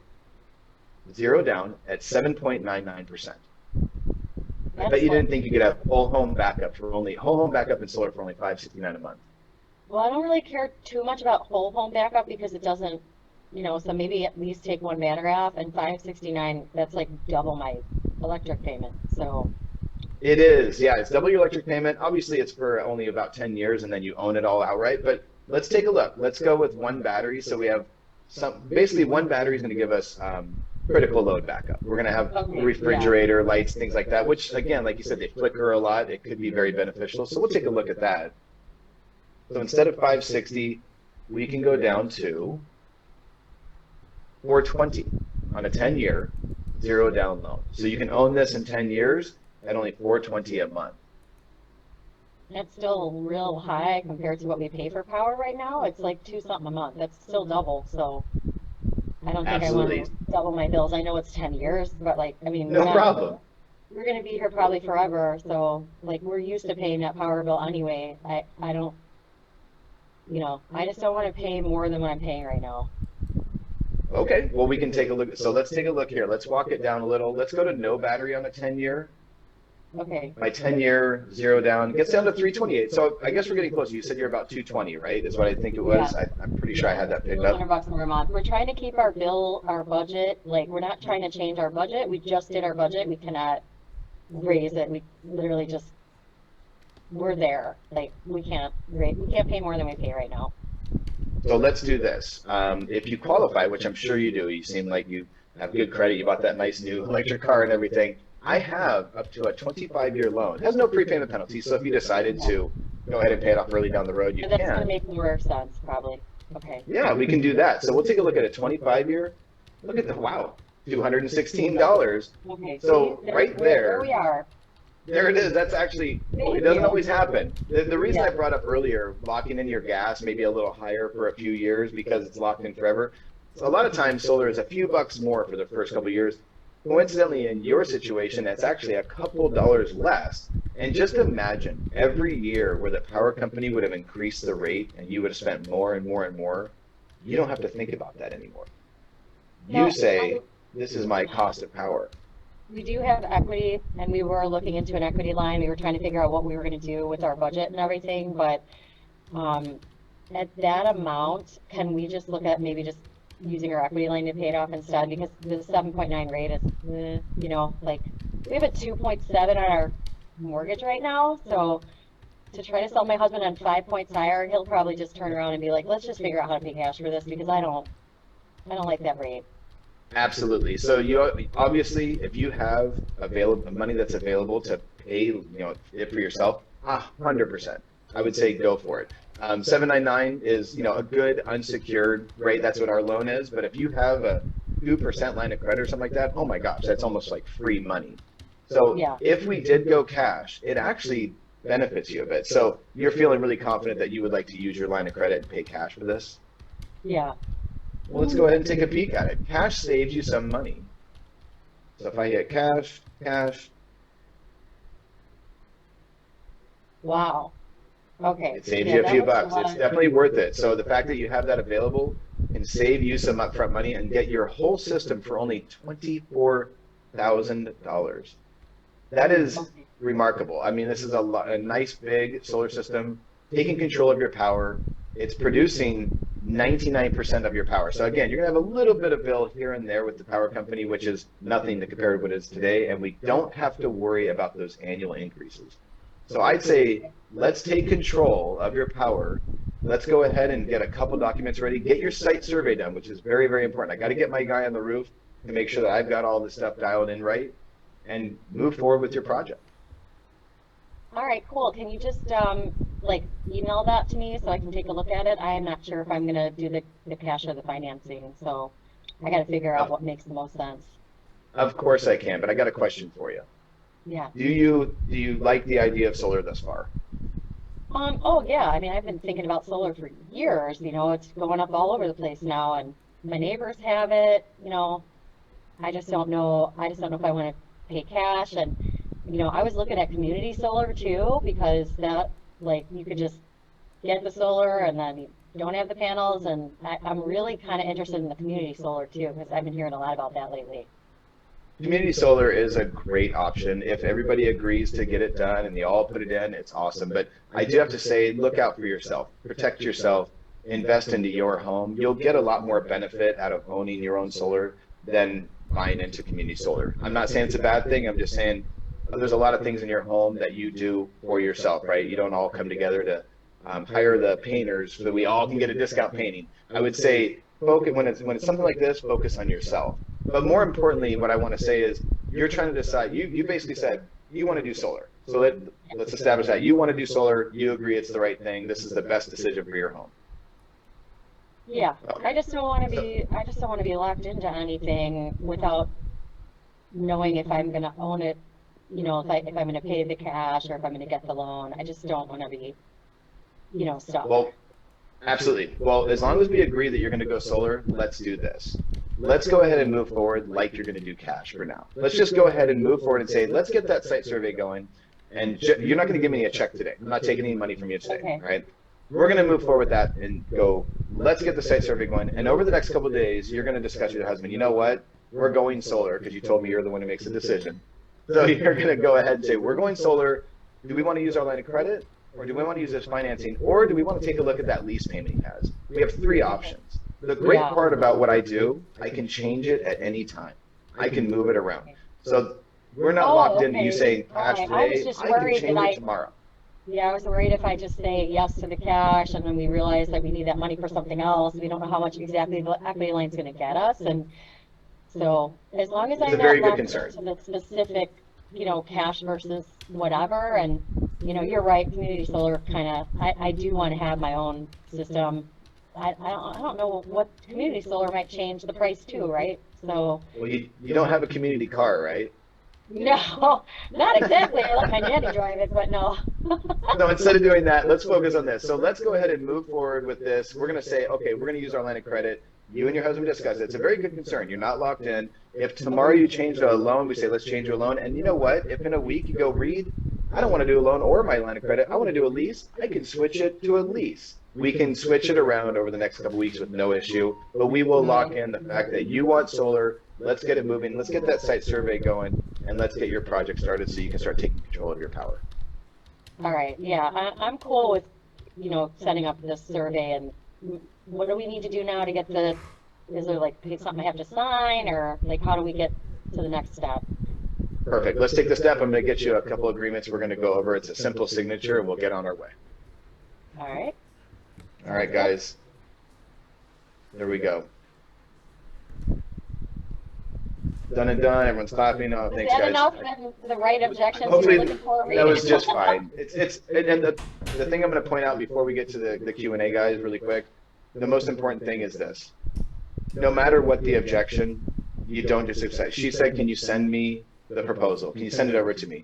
S2: zero down at 7.99%. I bet you didn't think you could have whole home backup and solar for only $569 a month.
S1: Well, I don't really care too much about whole home backup because it doesn't, so maybe at least take one battery off, and 569, that's like double my electric payment. So
S2: it is, yeah, it's double your electric payment. Obviously, it's for only about 10 years, and then you own it all outright. But let's take a look. Let's go with one battery. So we have basically one battery is going to give us critical load backup. We're going to have refrigerator, lights, things like that, which again, like you said, they flicker a lot. It could be very beneficial. So we'll take a look at that. So instead of 560, we can go down to 420 on a 10-year, zero down loan. So you can own this in 10 years at only 420 a month.
S1: that's still real high compared to what we pay for power right now. It's like two something a month. That's still double. So I don't think I want to double my bills. I know it's 10 years, but
S2: no problem.
S1: We're going to be here probably forever. So we're used to paying that power bill anyway. I don't, I just don't want to pay more than what I'm paying right now.
S2: Okay, well, we can take a look. So let's take a look here. Let's walk it down a little. Let's go to no battery on a 10-year.
S1: Okay.
S2: My 10-year, zero down, gets down to 328. So I guess we're getting close. You said you're about 220, right? Is what I think it was. Yeah. I'm pretty sure I had that picked up.
S1: $200 more a month. We're trying to keep our budget. We're not trying to change our budget. We just did our budget. We cannot raise it. We literally just, we're there. We can't pay more than we pay right now.
S2: So let's do this. If you qualify, which I'm sure you do, you seem like you have good credit. You bought that nice new electric car and everything. I have up to a 25-year loan. It has no prepayment penalty, so if you decided to go ahead and pay it off early down the road, you can.
S1: That's going to make more sense, probably. Okay.
S2: Yeah, we can do that. So we'll take a look at a 25-year. Look at the, wow, $216.
S1: Okay.
S2: So right there.
S1: There we are.
S2: There it is. That's actually, it doesn't always happen. The reason I brought up earlier, locking in your gas maybe a little higher for a few years because it's locked in forever. So a lot of times solar is a few bucks more for the first couple of years. Coincidentally, in your situation, that's actually a couple dollars less. And just imagine every year where the power company would have increased the rate and you would have spent more and more and more. You don't have to think about that anymore. You
S1: Now,
S2: say, this is my cost of power.
S1: we do have equity, and we were looking into an equity line. We were trying to figure out what we were going to do with our budget and everything, but um, at that amount, can we just look at maybe just using our equity line to pay it off instead? Because the 7.9 rate is, like we have a 2.7 on our mortgage right now. So to try to sell my husband on 5 points higher, he'll probably just turn around and be like, let's just figure out how to pay cash for this because I don't like that rate.
S2: Absolutely. So you obviously, if you have available money that's available to pay, it for yourself, 100%. I would say go for it. 799 is, a good unsecured rate. That's what our loan is. But if you have a 2% line of credit or something like that, oh my gosh, that's almost like free money. So
S1: Yeah.
S2: if we did go cash, it actually benefits you a bit. So you're feeling really confident that you would like to use your line of credit and pay cash for this?
S1: Yeah.
S2: Well, let's go ahead and take a peek at it. Cash saves you some money. So if I hit cash, cash,
S1: Wow. Okay.
S2: it saves
S1: Yeah,
S2: you a
S1: that
S2: few
S1: was a
S2: bucks.
S1: lot
S2: It's
S1: of,
S2: definitely worth it. So the fact that you have that available can save you some upfront money and get your whole system for only $24,000. That is
S1: okay.
S2: remarkable. I mean, this is a nice big solar system, taking control of your power. It's producing 99% of your power. So again, you're gonna have a little bit of bill here and there with the power company, which is nothing to compare to what it is today, and we don't have to worry about those annual increases. So I'd say let's take control of your power. Let's go ahead and get a couple documents ready. Get your site survey done, which is very, very important. I got to get my guy on the roof to make sure that I've got all this stuff dialed in right and move forward with your project.
S1: All right, cool. Can you just like email that to me so I can take a look at it? I am not sure if I'm gonna do the cash or the financing, so I gotta figure out
S2: Of,
S1: what makes the most sense.
S2: of course I can, but I got a question for you.
S1: Yeah.
S2: Do you like the idea of solar thus far?
S1: Oh yeah, I mean, I've been thinking about solar for years, it's going up all over the place now and my neighbors have it. I just don't know if I want to pay cash and I was looking at community solar too because that like you could just get the solar and then you don't have the panels and I'm really kind of interested in the community solar too because I've been hearing a lot about that lately.
S2: Community solar is a great option. If everybody agrees to get it done and they all put it in, it's awesome. But I do have to say, look out for yourself, protect yourself, invest into your home. You'll get a lot more benefit out of owning your own solar than buying into community solar. I'm not saying it's a bad thing. I'm just saying there's a lot of things in your home that you do for yourself, right? You don't all come together to hire the painters so that we all can get a discount painting. I would say focus when it's something like this, focus on yourself. But more importantly, what I want to say is you're trying to decide. You basically said you want to do solar. So let's establish that you want to do solar. You agree it's the right thing. This is the best decision for your home.
S1: Yeah,
S2: Okay. So
S1: I just don't want to be locked into anything without knowing if I'm going to own it, if I'm going to pay the cash or if I'm going to get the loan. I just don't want to be, stuck.
S2: well, absolutely. Well, as long as we agree that you're going to go solar, let's do this. Let's go ahead and move forward like you're going to do cash for now. Let's just go ahead and move forward and say, let's get that site survey going. And you're not going to give me a check today. I'm not taking any money from you today,
S1: Okay.
S2: right? We're going to move forward with that and go, let's get the site survey going. And over the next couple of days, you're going to discuss with your husband, you know what? We're going solar because you told me you're the one who makes the decision. So you're going to go ahead and say, we're going solar. Do we want to use our line of credit? Or do we want to use this financing? Or do we want to take a look at that lease payment he has? We have three options. The great
S1: Yeah.
S2: part about what I do, I can change it at any time. I can move it around. So we're not locked
S1: Oh,
S2: into you
S1: okay.
S2: saying
S1: All
S2: cash
S1: right. I was
S2: today.
S1: just
S2: I can
S1: worried that
S2: change it tomorrow.
S1: yeah, I was worried if I just say yes to the cash and then we realize that we need that money for something else. We don't know how much exactly the equity line's going to get us. And so as long as
S2: It's a
S1: I'm not
S2: very good
S1: locked
S2: concern.
S1: into the specific, cash versus whatever, and you're right, community solar kind of, I do want to have my own system. I don't know what community solar might change the price too, right? So
S2: Well, you don't have a community car, right?
S1: no, not exactly. I let my nanny drive it, but no.
S2: No, instead of doing that, let's focus on this. So let's go ahead and move forward with this. We're going to say, okay, we're going to use our line of credit. You and your husband discuss it. It's a very good concern. You're not locked in. If tomorrow you change to a loan, we say, let's change to a loan. And you know what? If in a week you go, Reed, I don't want to do a loan or my line of credit. I want to do a lease. I can switch it to a lease. We can switch it around over the next couple of weeks with no issue, but we will lock in the fact that you want solar. Let's get it moving. Let's get that site survey going, and let's get your project started so you can start taking control of your power.
S1: All right, yeah, I'm cool with, setting up this survey, and what do we need to do now to get is there like something I have to sign, or like how do we get to the next step?
S2: Perfect. Let's take the step. I'm going to get you a couple of agreements we're going to go over. It's a simple signature, and we'll get on our way.
S1: All right.
S2: All right, guys. There we go. Done and done. Everyone's clapping. Oh, thanks,
S1: Is that
S2: guys.
S1: enough and the right objections you
S2: Hopefully,
S1: were looking for?
S2: that was just fine. And the thing I'm going to point out before we get to the Q&A, guys, really quick, the most important thing is this. No matter what the objection, you don't just accept. She said, can you send me the proposal? Can you send it over to me?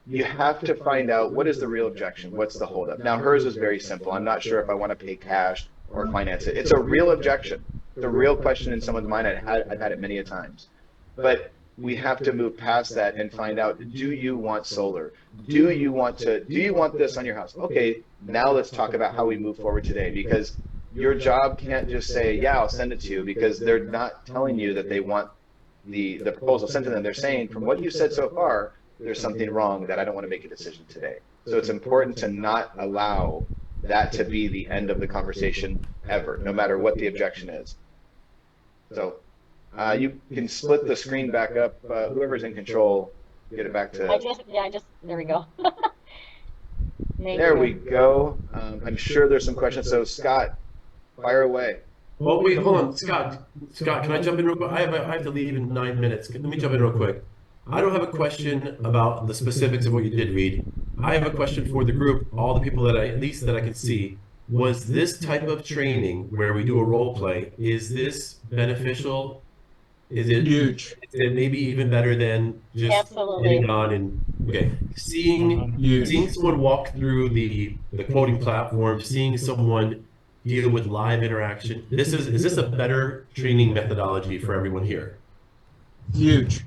S2: You have to find out what is the real objection. What's the holdup? Now, hers is very simple. I'm not sure if I want to pay cash or finance it. It's a real objection. It's a real question in someone's mind. I've had it many a times. But we have to move past that and find out, do you want solar? Do you want this on your house? Okay, now let's talk about how we move forward today, because your job can't just say, yeah, I'll send it to you, because they're not telling you that they want the proposal sent to them. They're saying, from what you said so far, there's something wrong that I don't want to make a decision today. So it's important to not allow that to be the end of the conversation ever, no matter what the objection is. So you can split the screen back up. Whoever's in control, get it back to.
S1: There we go.
S2: There we go. I'm sure there's some questions. So Scott, fire away.
S3: Well, wait, hold on, Scott. Scott, can I jump in real quick? I have to leave in 9 minutes. Let me jump in real quick. I don't have a question about the specifics of what you did read. I have a question for the group, all the people that at least that I can see. Was this type of training where we do a role play, is this beneficial? Is it
S4: huge?
S3: Is it maybe even better than just
S1: Absolutely.
S3: getting on and seeing someone walk through the quoting platform, seeing someone deal with live interaction? Is this a better training methodology for everyone here?
S4: Huge.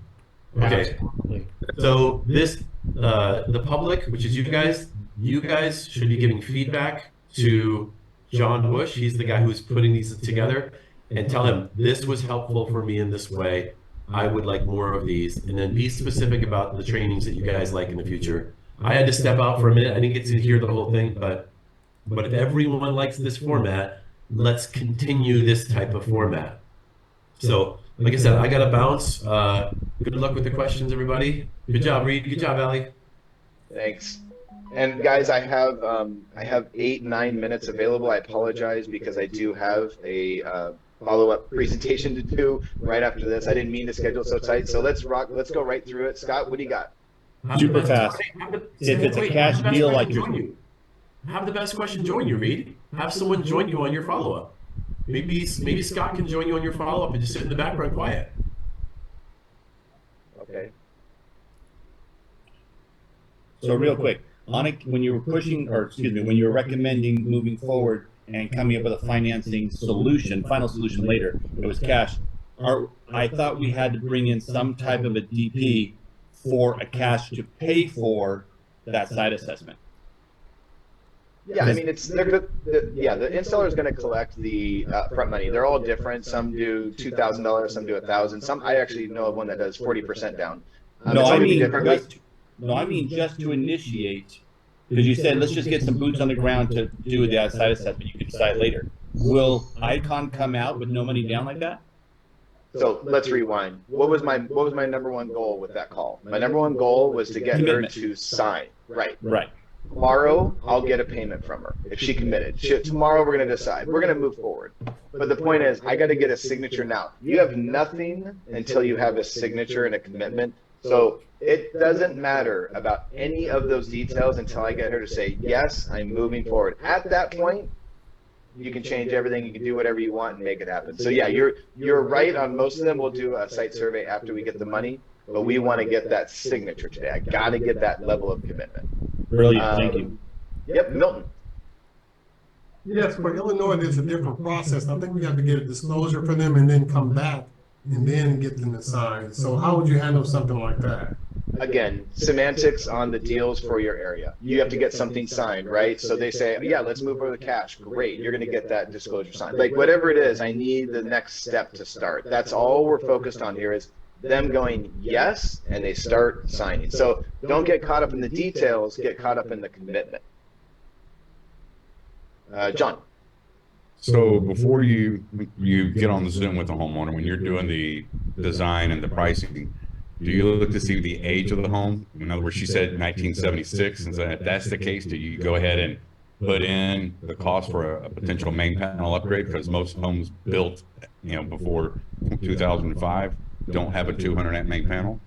S3: Okay.
S4: Absolutely.
S3: So this the public, which is you guys should be giving feedback to John Bush. He's the guy who's putting these together, and tell him this was helpful for me in this way. I would like more of these, and then be specific about the trainings that you guys like in the future. I had to step out for a minute. I didn't get to hear the whole thing, but if everyone likes this format, let's continue this type of format. So, like I said, I got to bounce. Good luck with the questions, everybody. Good job, Reed. Good job, Allie.
S2: Thanks. And guys, I have 8-9 minutes available. I apologize because I do have a follow-up presentation to do right after this. I didn't mean to schedule so tight. So let's go right through it. Scott, what do you got?
S4: Super fast. If it's a cash deal like
S3: you have the best question join you, Reed. Have someone join you on your follow-up. Maybe Scott can join you on your follow-up and just sit in the background quiet.
S2: Okay.
S4: So real quick, when you were when you were recommending moving forward and coming up with a financing solution, final solution later, it was cash. I thought we had to bring in some type of a DP for a cash to pay for that site assessment.
S2: Yeah, I mean, the installer is going to collect the upfront money. They're all different. Some do $2,000, some do $1,000. Some, I actually know of one that does 40% down.
S4: I mean just to initiate, because you said let's just get some boots on the ground to do the site assessment. You can decide later. Will Icon come out with no money down like that?
S2: So let's rewind. What was my number one goal with that call? My number one goal was to get her to sign. Right. Tomorrow, I'll get a payment from her if she committed. Tomorrow, we're going to decide. We're going to move forward. But the point is, I got to get a signature now. You have nothing until you have a signature and a commitment. So it doesn't matter about any of those details until I get her to say, yes, I'm moving forward. At that point, you can change everything. You can do whatever you want and make it happen. So yeah, you're right on most of them. We'll do a site survey after we get the money, but we want to get that signature today. I got to get that level of commitment.
S4: Brilliant, thank you.
S2: Yep, Milton.
S5: Yes, for Illinois, there's a different process. I think we have to get a disclosure for them and then come back and then get them to sign. So how would you handle something like that?
S2: Again, semantics on the deals for your area. You have to get something signed, right? So they say, yeah, let's move over the cash. Great, you're going to get that disclosure signed. Like whatever it is, I need the next step to start. That's all we're focused on here is them going yes, and they start signing. So don't get caught up in the details, get caught up in the commitment. John.
S6: So before you get on the Zoom with the homeowner, when you're doing the design and the pricing, do you look to see the age of the home? In other words, she said 1976, and so if that's the case, do you go ahead and put in the cost for a potential main panel upgrade? Because most homes built, before 2005 don't have a 200 amp main panel.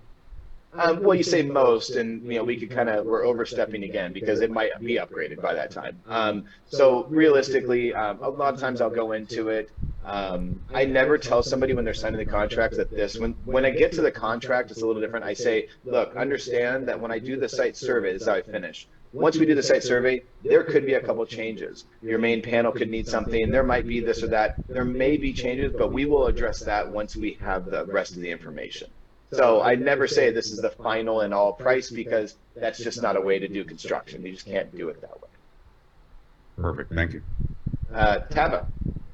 S2: Well, you say most, and we could we're overstepping again because it might be upgraded by that time. So realistically, a lot of times I'll go into it. I never tell somebody when they're signing the contract that when I get to the contract, it's a little different. I say, look, understand that when I do the site survey, this is how I finish. Once we do the site survey, there could be a couple changes. Your main panel could need something. There might be this or that. There may be changes, but we will address that once we have the rest of the information. So I never say this is the final and all price because that's just not a way to do construction. You just can't do it that way.
S6: Perfect. Thank you.
S2: Tava.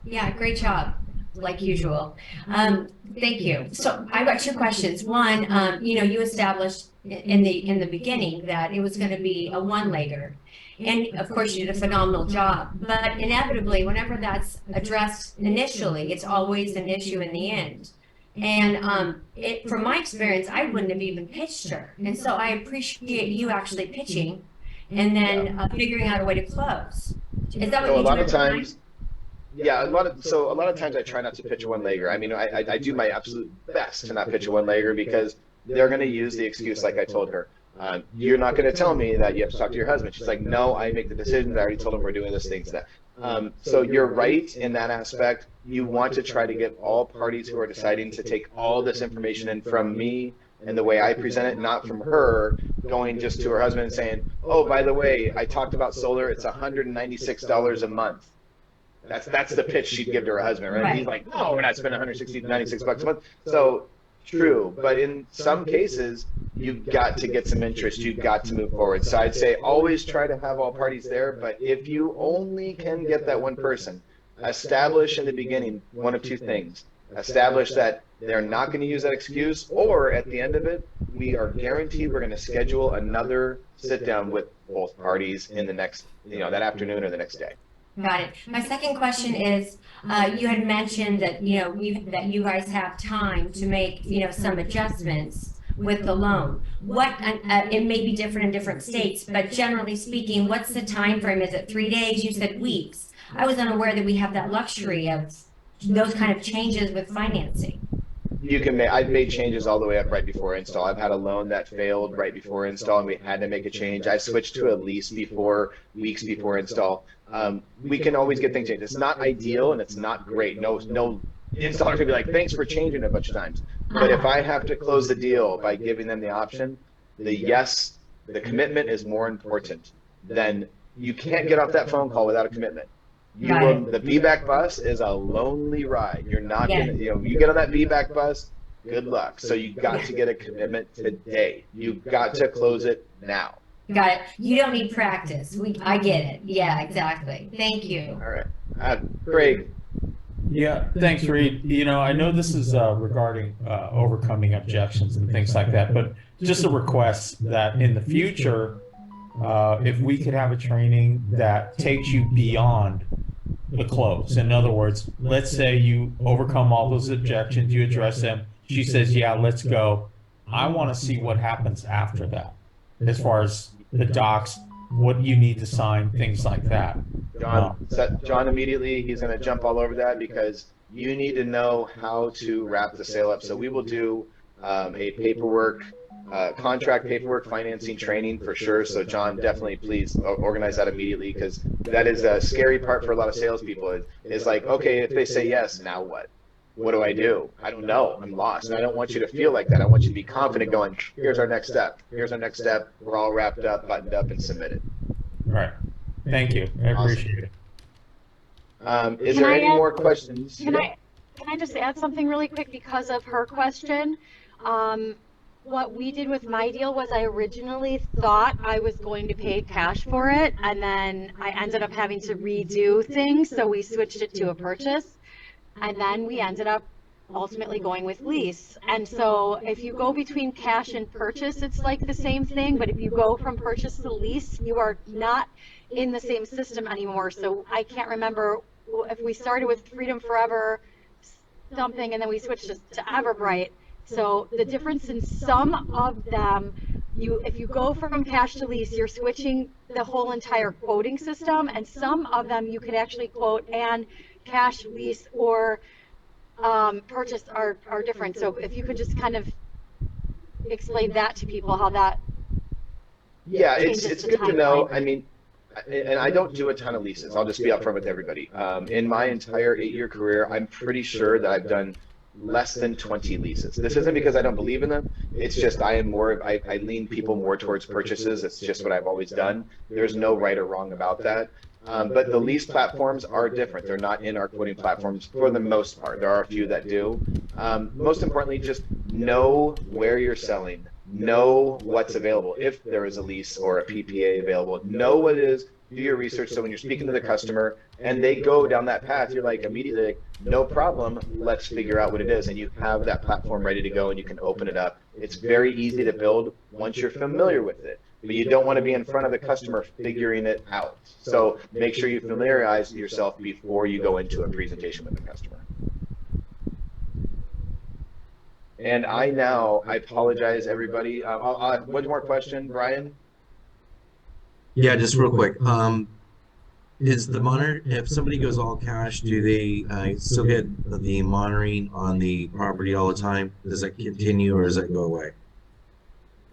S7: Yeah, great job, like usual. Thank you. So I've got two questions. One, you established in the beginning that it was going to be a one-legger. And of course, you did a phenomenal job. But inevitably, whenever that's addressed initially, it's always an issue in the end. And from my experience, I wouldn't have even pitched her. And so I appreciate you actually pitching and then figuring out a way to close. Is that what you
S2: a lot
S7: do
S2: of times? Yeah, a lot of times I try not to pitch a one-legger. I mean, I do my absolute best to not pitch a one-legger because they're going to use the excuse like I told her. You're not going to tell me that you have to talk to your husband. She's like, no, I make the decisions. I already told him we're doing this thing. So you're right in that aspect. You want to try to get all parties who are deciding to take all this information in from me and the way I present it, not from her going just to her husband and saying, oh, by the way, I talked about solar. It's $196 a month. That's the pitch she'd give to her husband, right? He's like, no, we're not spending 160 to 96 bucks a month. So true, but in some cases, you've got to get some interest. You've got to move forward. So I'd say always try to have all parties there, but if you only can get that one person, establish in the beginning one of two things. Establish that they're not going to use that excuse, or at the end of it, we are guaranteed we're going to schedule another sit down with both parties in the next, that afternoon or the next day.
S7: Got it. My second question is, you had mentioned that, that you guys have time to make, some adjustments with the loan. It may be different in different states, but generally speaking, what's the time frame? Is it 3 days? You said weeks. I was unaware that we have that luxury of those kind of changes with financing.
S2: I've made changes all the way up right before install. I've had a loan that failed right before install and we had to make a change. I switched to a lease weeks before install. We can always get things changed. It's not ideal and it's not great. No installer can be like, thanks for changing a bunch of times. But if I have to close the deal by giving them the option, the commitment is more important than you can't get off that phone call without a commitment. The VBAC bus is a lonely ride. You're not gonna, you get on that VBAC bus, good luck. So you got to get a commitment today. You've got to close it now.
S7: Got it. You don't need practice. I get it. Yeah, exactly. Thank you.
S2: All right. Craig.
S8: Yeah, thanks, Reed. I know this is regarding overcoming objections and things like that, but just a request that in the future, if we could have a training that takes you beyond the close. In other words, let's say you overcome all those objections, you address them. She says, yeah, let's go. I want to see what happens after that, as far as the docs, what you need to sign, things like that.
S2: John immediately, he's going to jump all over that because you need to know how to wrap the sale up. So we will do a contract paperwork financing training for sure. So John, definitely please organize that immediately because that is a scary part for a lot of salespeople. Is like, okay, if they say yes, now what? What do I do? I don't know. I'm lost. And I don't want you to feel like that. I want you to be confident going, here's our next step. Here's our next step. We're all wrapped up, buttoned up, and submitted.
S8: Right. Thank you. I appreciate it.
S2: Is
S1: Can
S2: there
S1: I
S2: any
S1: add-
S2: more questions?
S1: Can I just add something really quick because of her question? What we did with my deal was I originally thought I was going to pay cash for it, and then I ended up having to redo things, so we switched it to a purchase, and then we ended up ultimately going with lease. And so if you go between cash and purchase, it's like the same thing, but if you go from purchase to lease, you are not in the same system anymore. So I can't remember if we started with Freedom Forever something and then we switched to Everbright. So the difference in some of them, if you go from cash to lease, you're switching the whole entire quoting system, and some of them you can actually quote and cash, lease, or purchase are different. So if you could just kind of explain that to people, how that
S2: Yeah,
S1: changes
S2: it's
S1: the
S2: good to know.
S1: timeline.
S2: I mean, and I don't do a ton of leases. I'll just be upfront with everybody. In my entire 8-year career, I'm pretty sure that I've done less than 20 leases. This isn't because I don't believe in them. It's just I lean people more towards purchases. It's just what I've always done. There's no right or wrong about that. But the lease platforms are different. They're not in our quoting platforms for the most part. There are a few that do. Most importantly, just know where you're selling. Know what's available. If there is a lease or a PPA available, know what it is. Do your research. So when you're speaking to the customer and they go down that path, you're like immediately like, no problem. Let's figure out what it is. And you have that platform ready to go and you can open it up. It's very easy to build once you're familiar with it. But you don't want to be in front of the customer figuring it out. So make sure you familiarize yourself before you go into a presentation with the customer. And I apologize, everybody. One more question, Brian?
S9: Yeah, just real quick. Is the monitor, if somebody goes all cash, do they still get the monitoring on the property all the time? Does that continue or does that go away?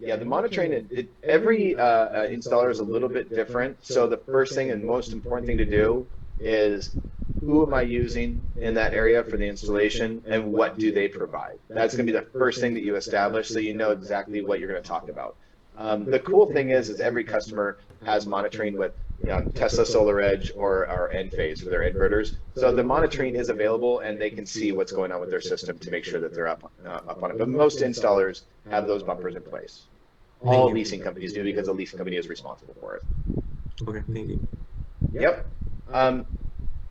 S2: Yeah, the monitoring, every installer is a little bit different. So the first thing and most important thing to do is who am I using in that area for the installation and what do they provide? That's going to be the first thing that you establish so you know exactly what you're going to talk about. The cool thing is every customer has monitoring with Tesla Solar Edge or Enphase for their inverters. So the monitoring is available and they can see what's going on with their system to make sure that they're up on it. But most installers have those bumpers in place. All leasing companies do because the leasing company is responsible for it.
S9: Okay, thank you.
S2: Yep.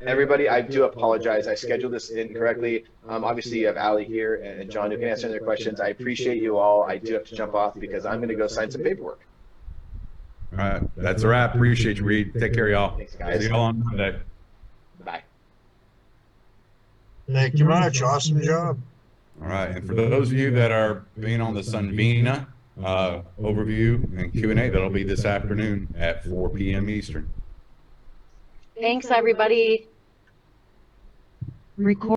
S2: Everybody, I do apologize. I scheduled this incorrectly. Obviously, you have Allie here and John who can answer their questions. I appreciate you all. I do have to jump off because I'm going to go sign some paperwork.
S6: All right, that's a wrap. Appreciate you, Reed. Take care, y'all.
S2: Thanks, guys.
S6: See y'all on Monday.
S2: Bye.
S10: Thank you much. Awesome job.
S6: All right, and for those of you that are being on the Sunvina overview and Q&A, that'll be this afternoon at 4 p.m. Eastern.
S1: Thanks, everybody. Record.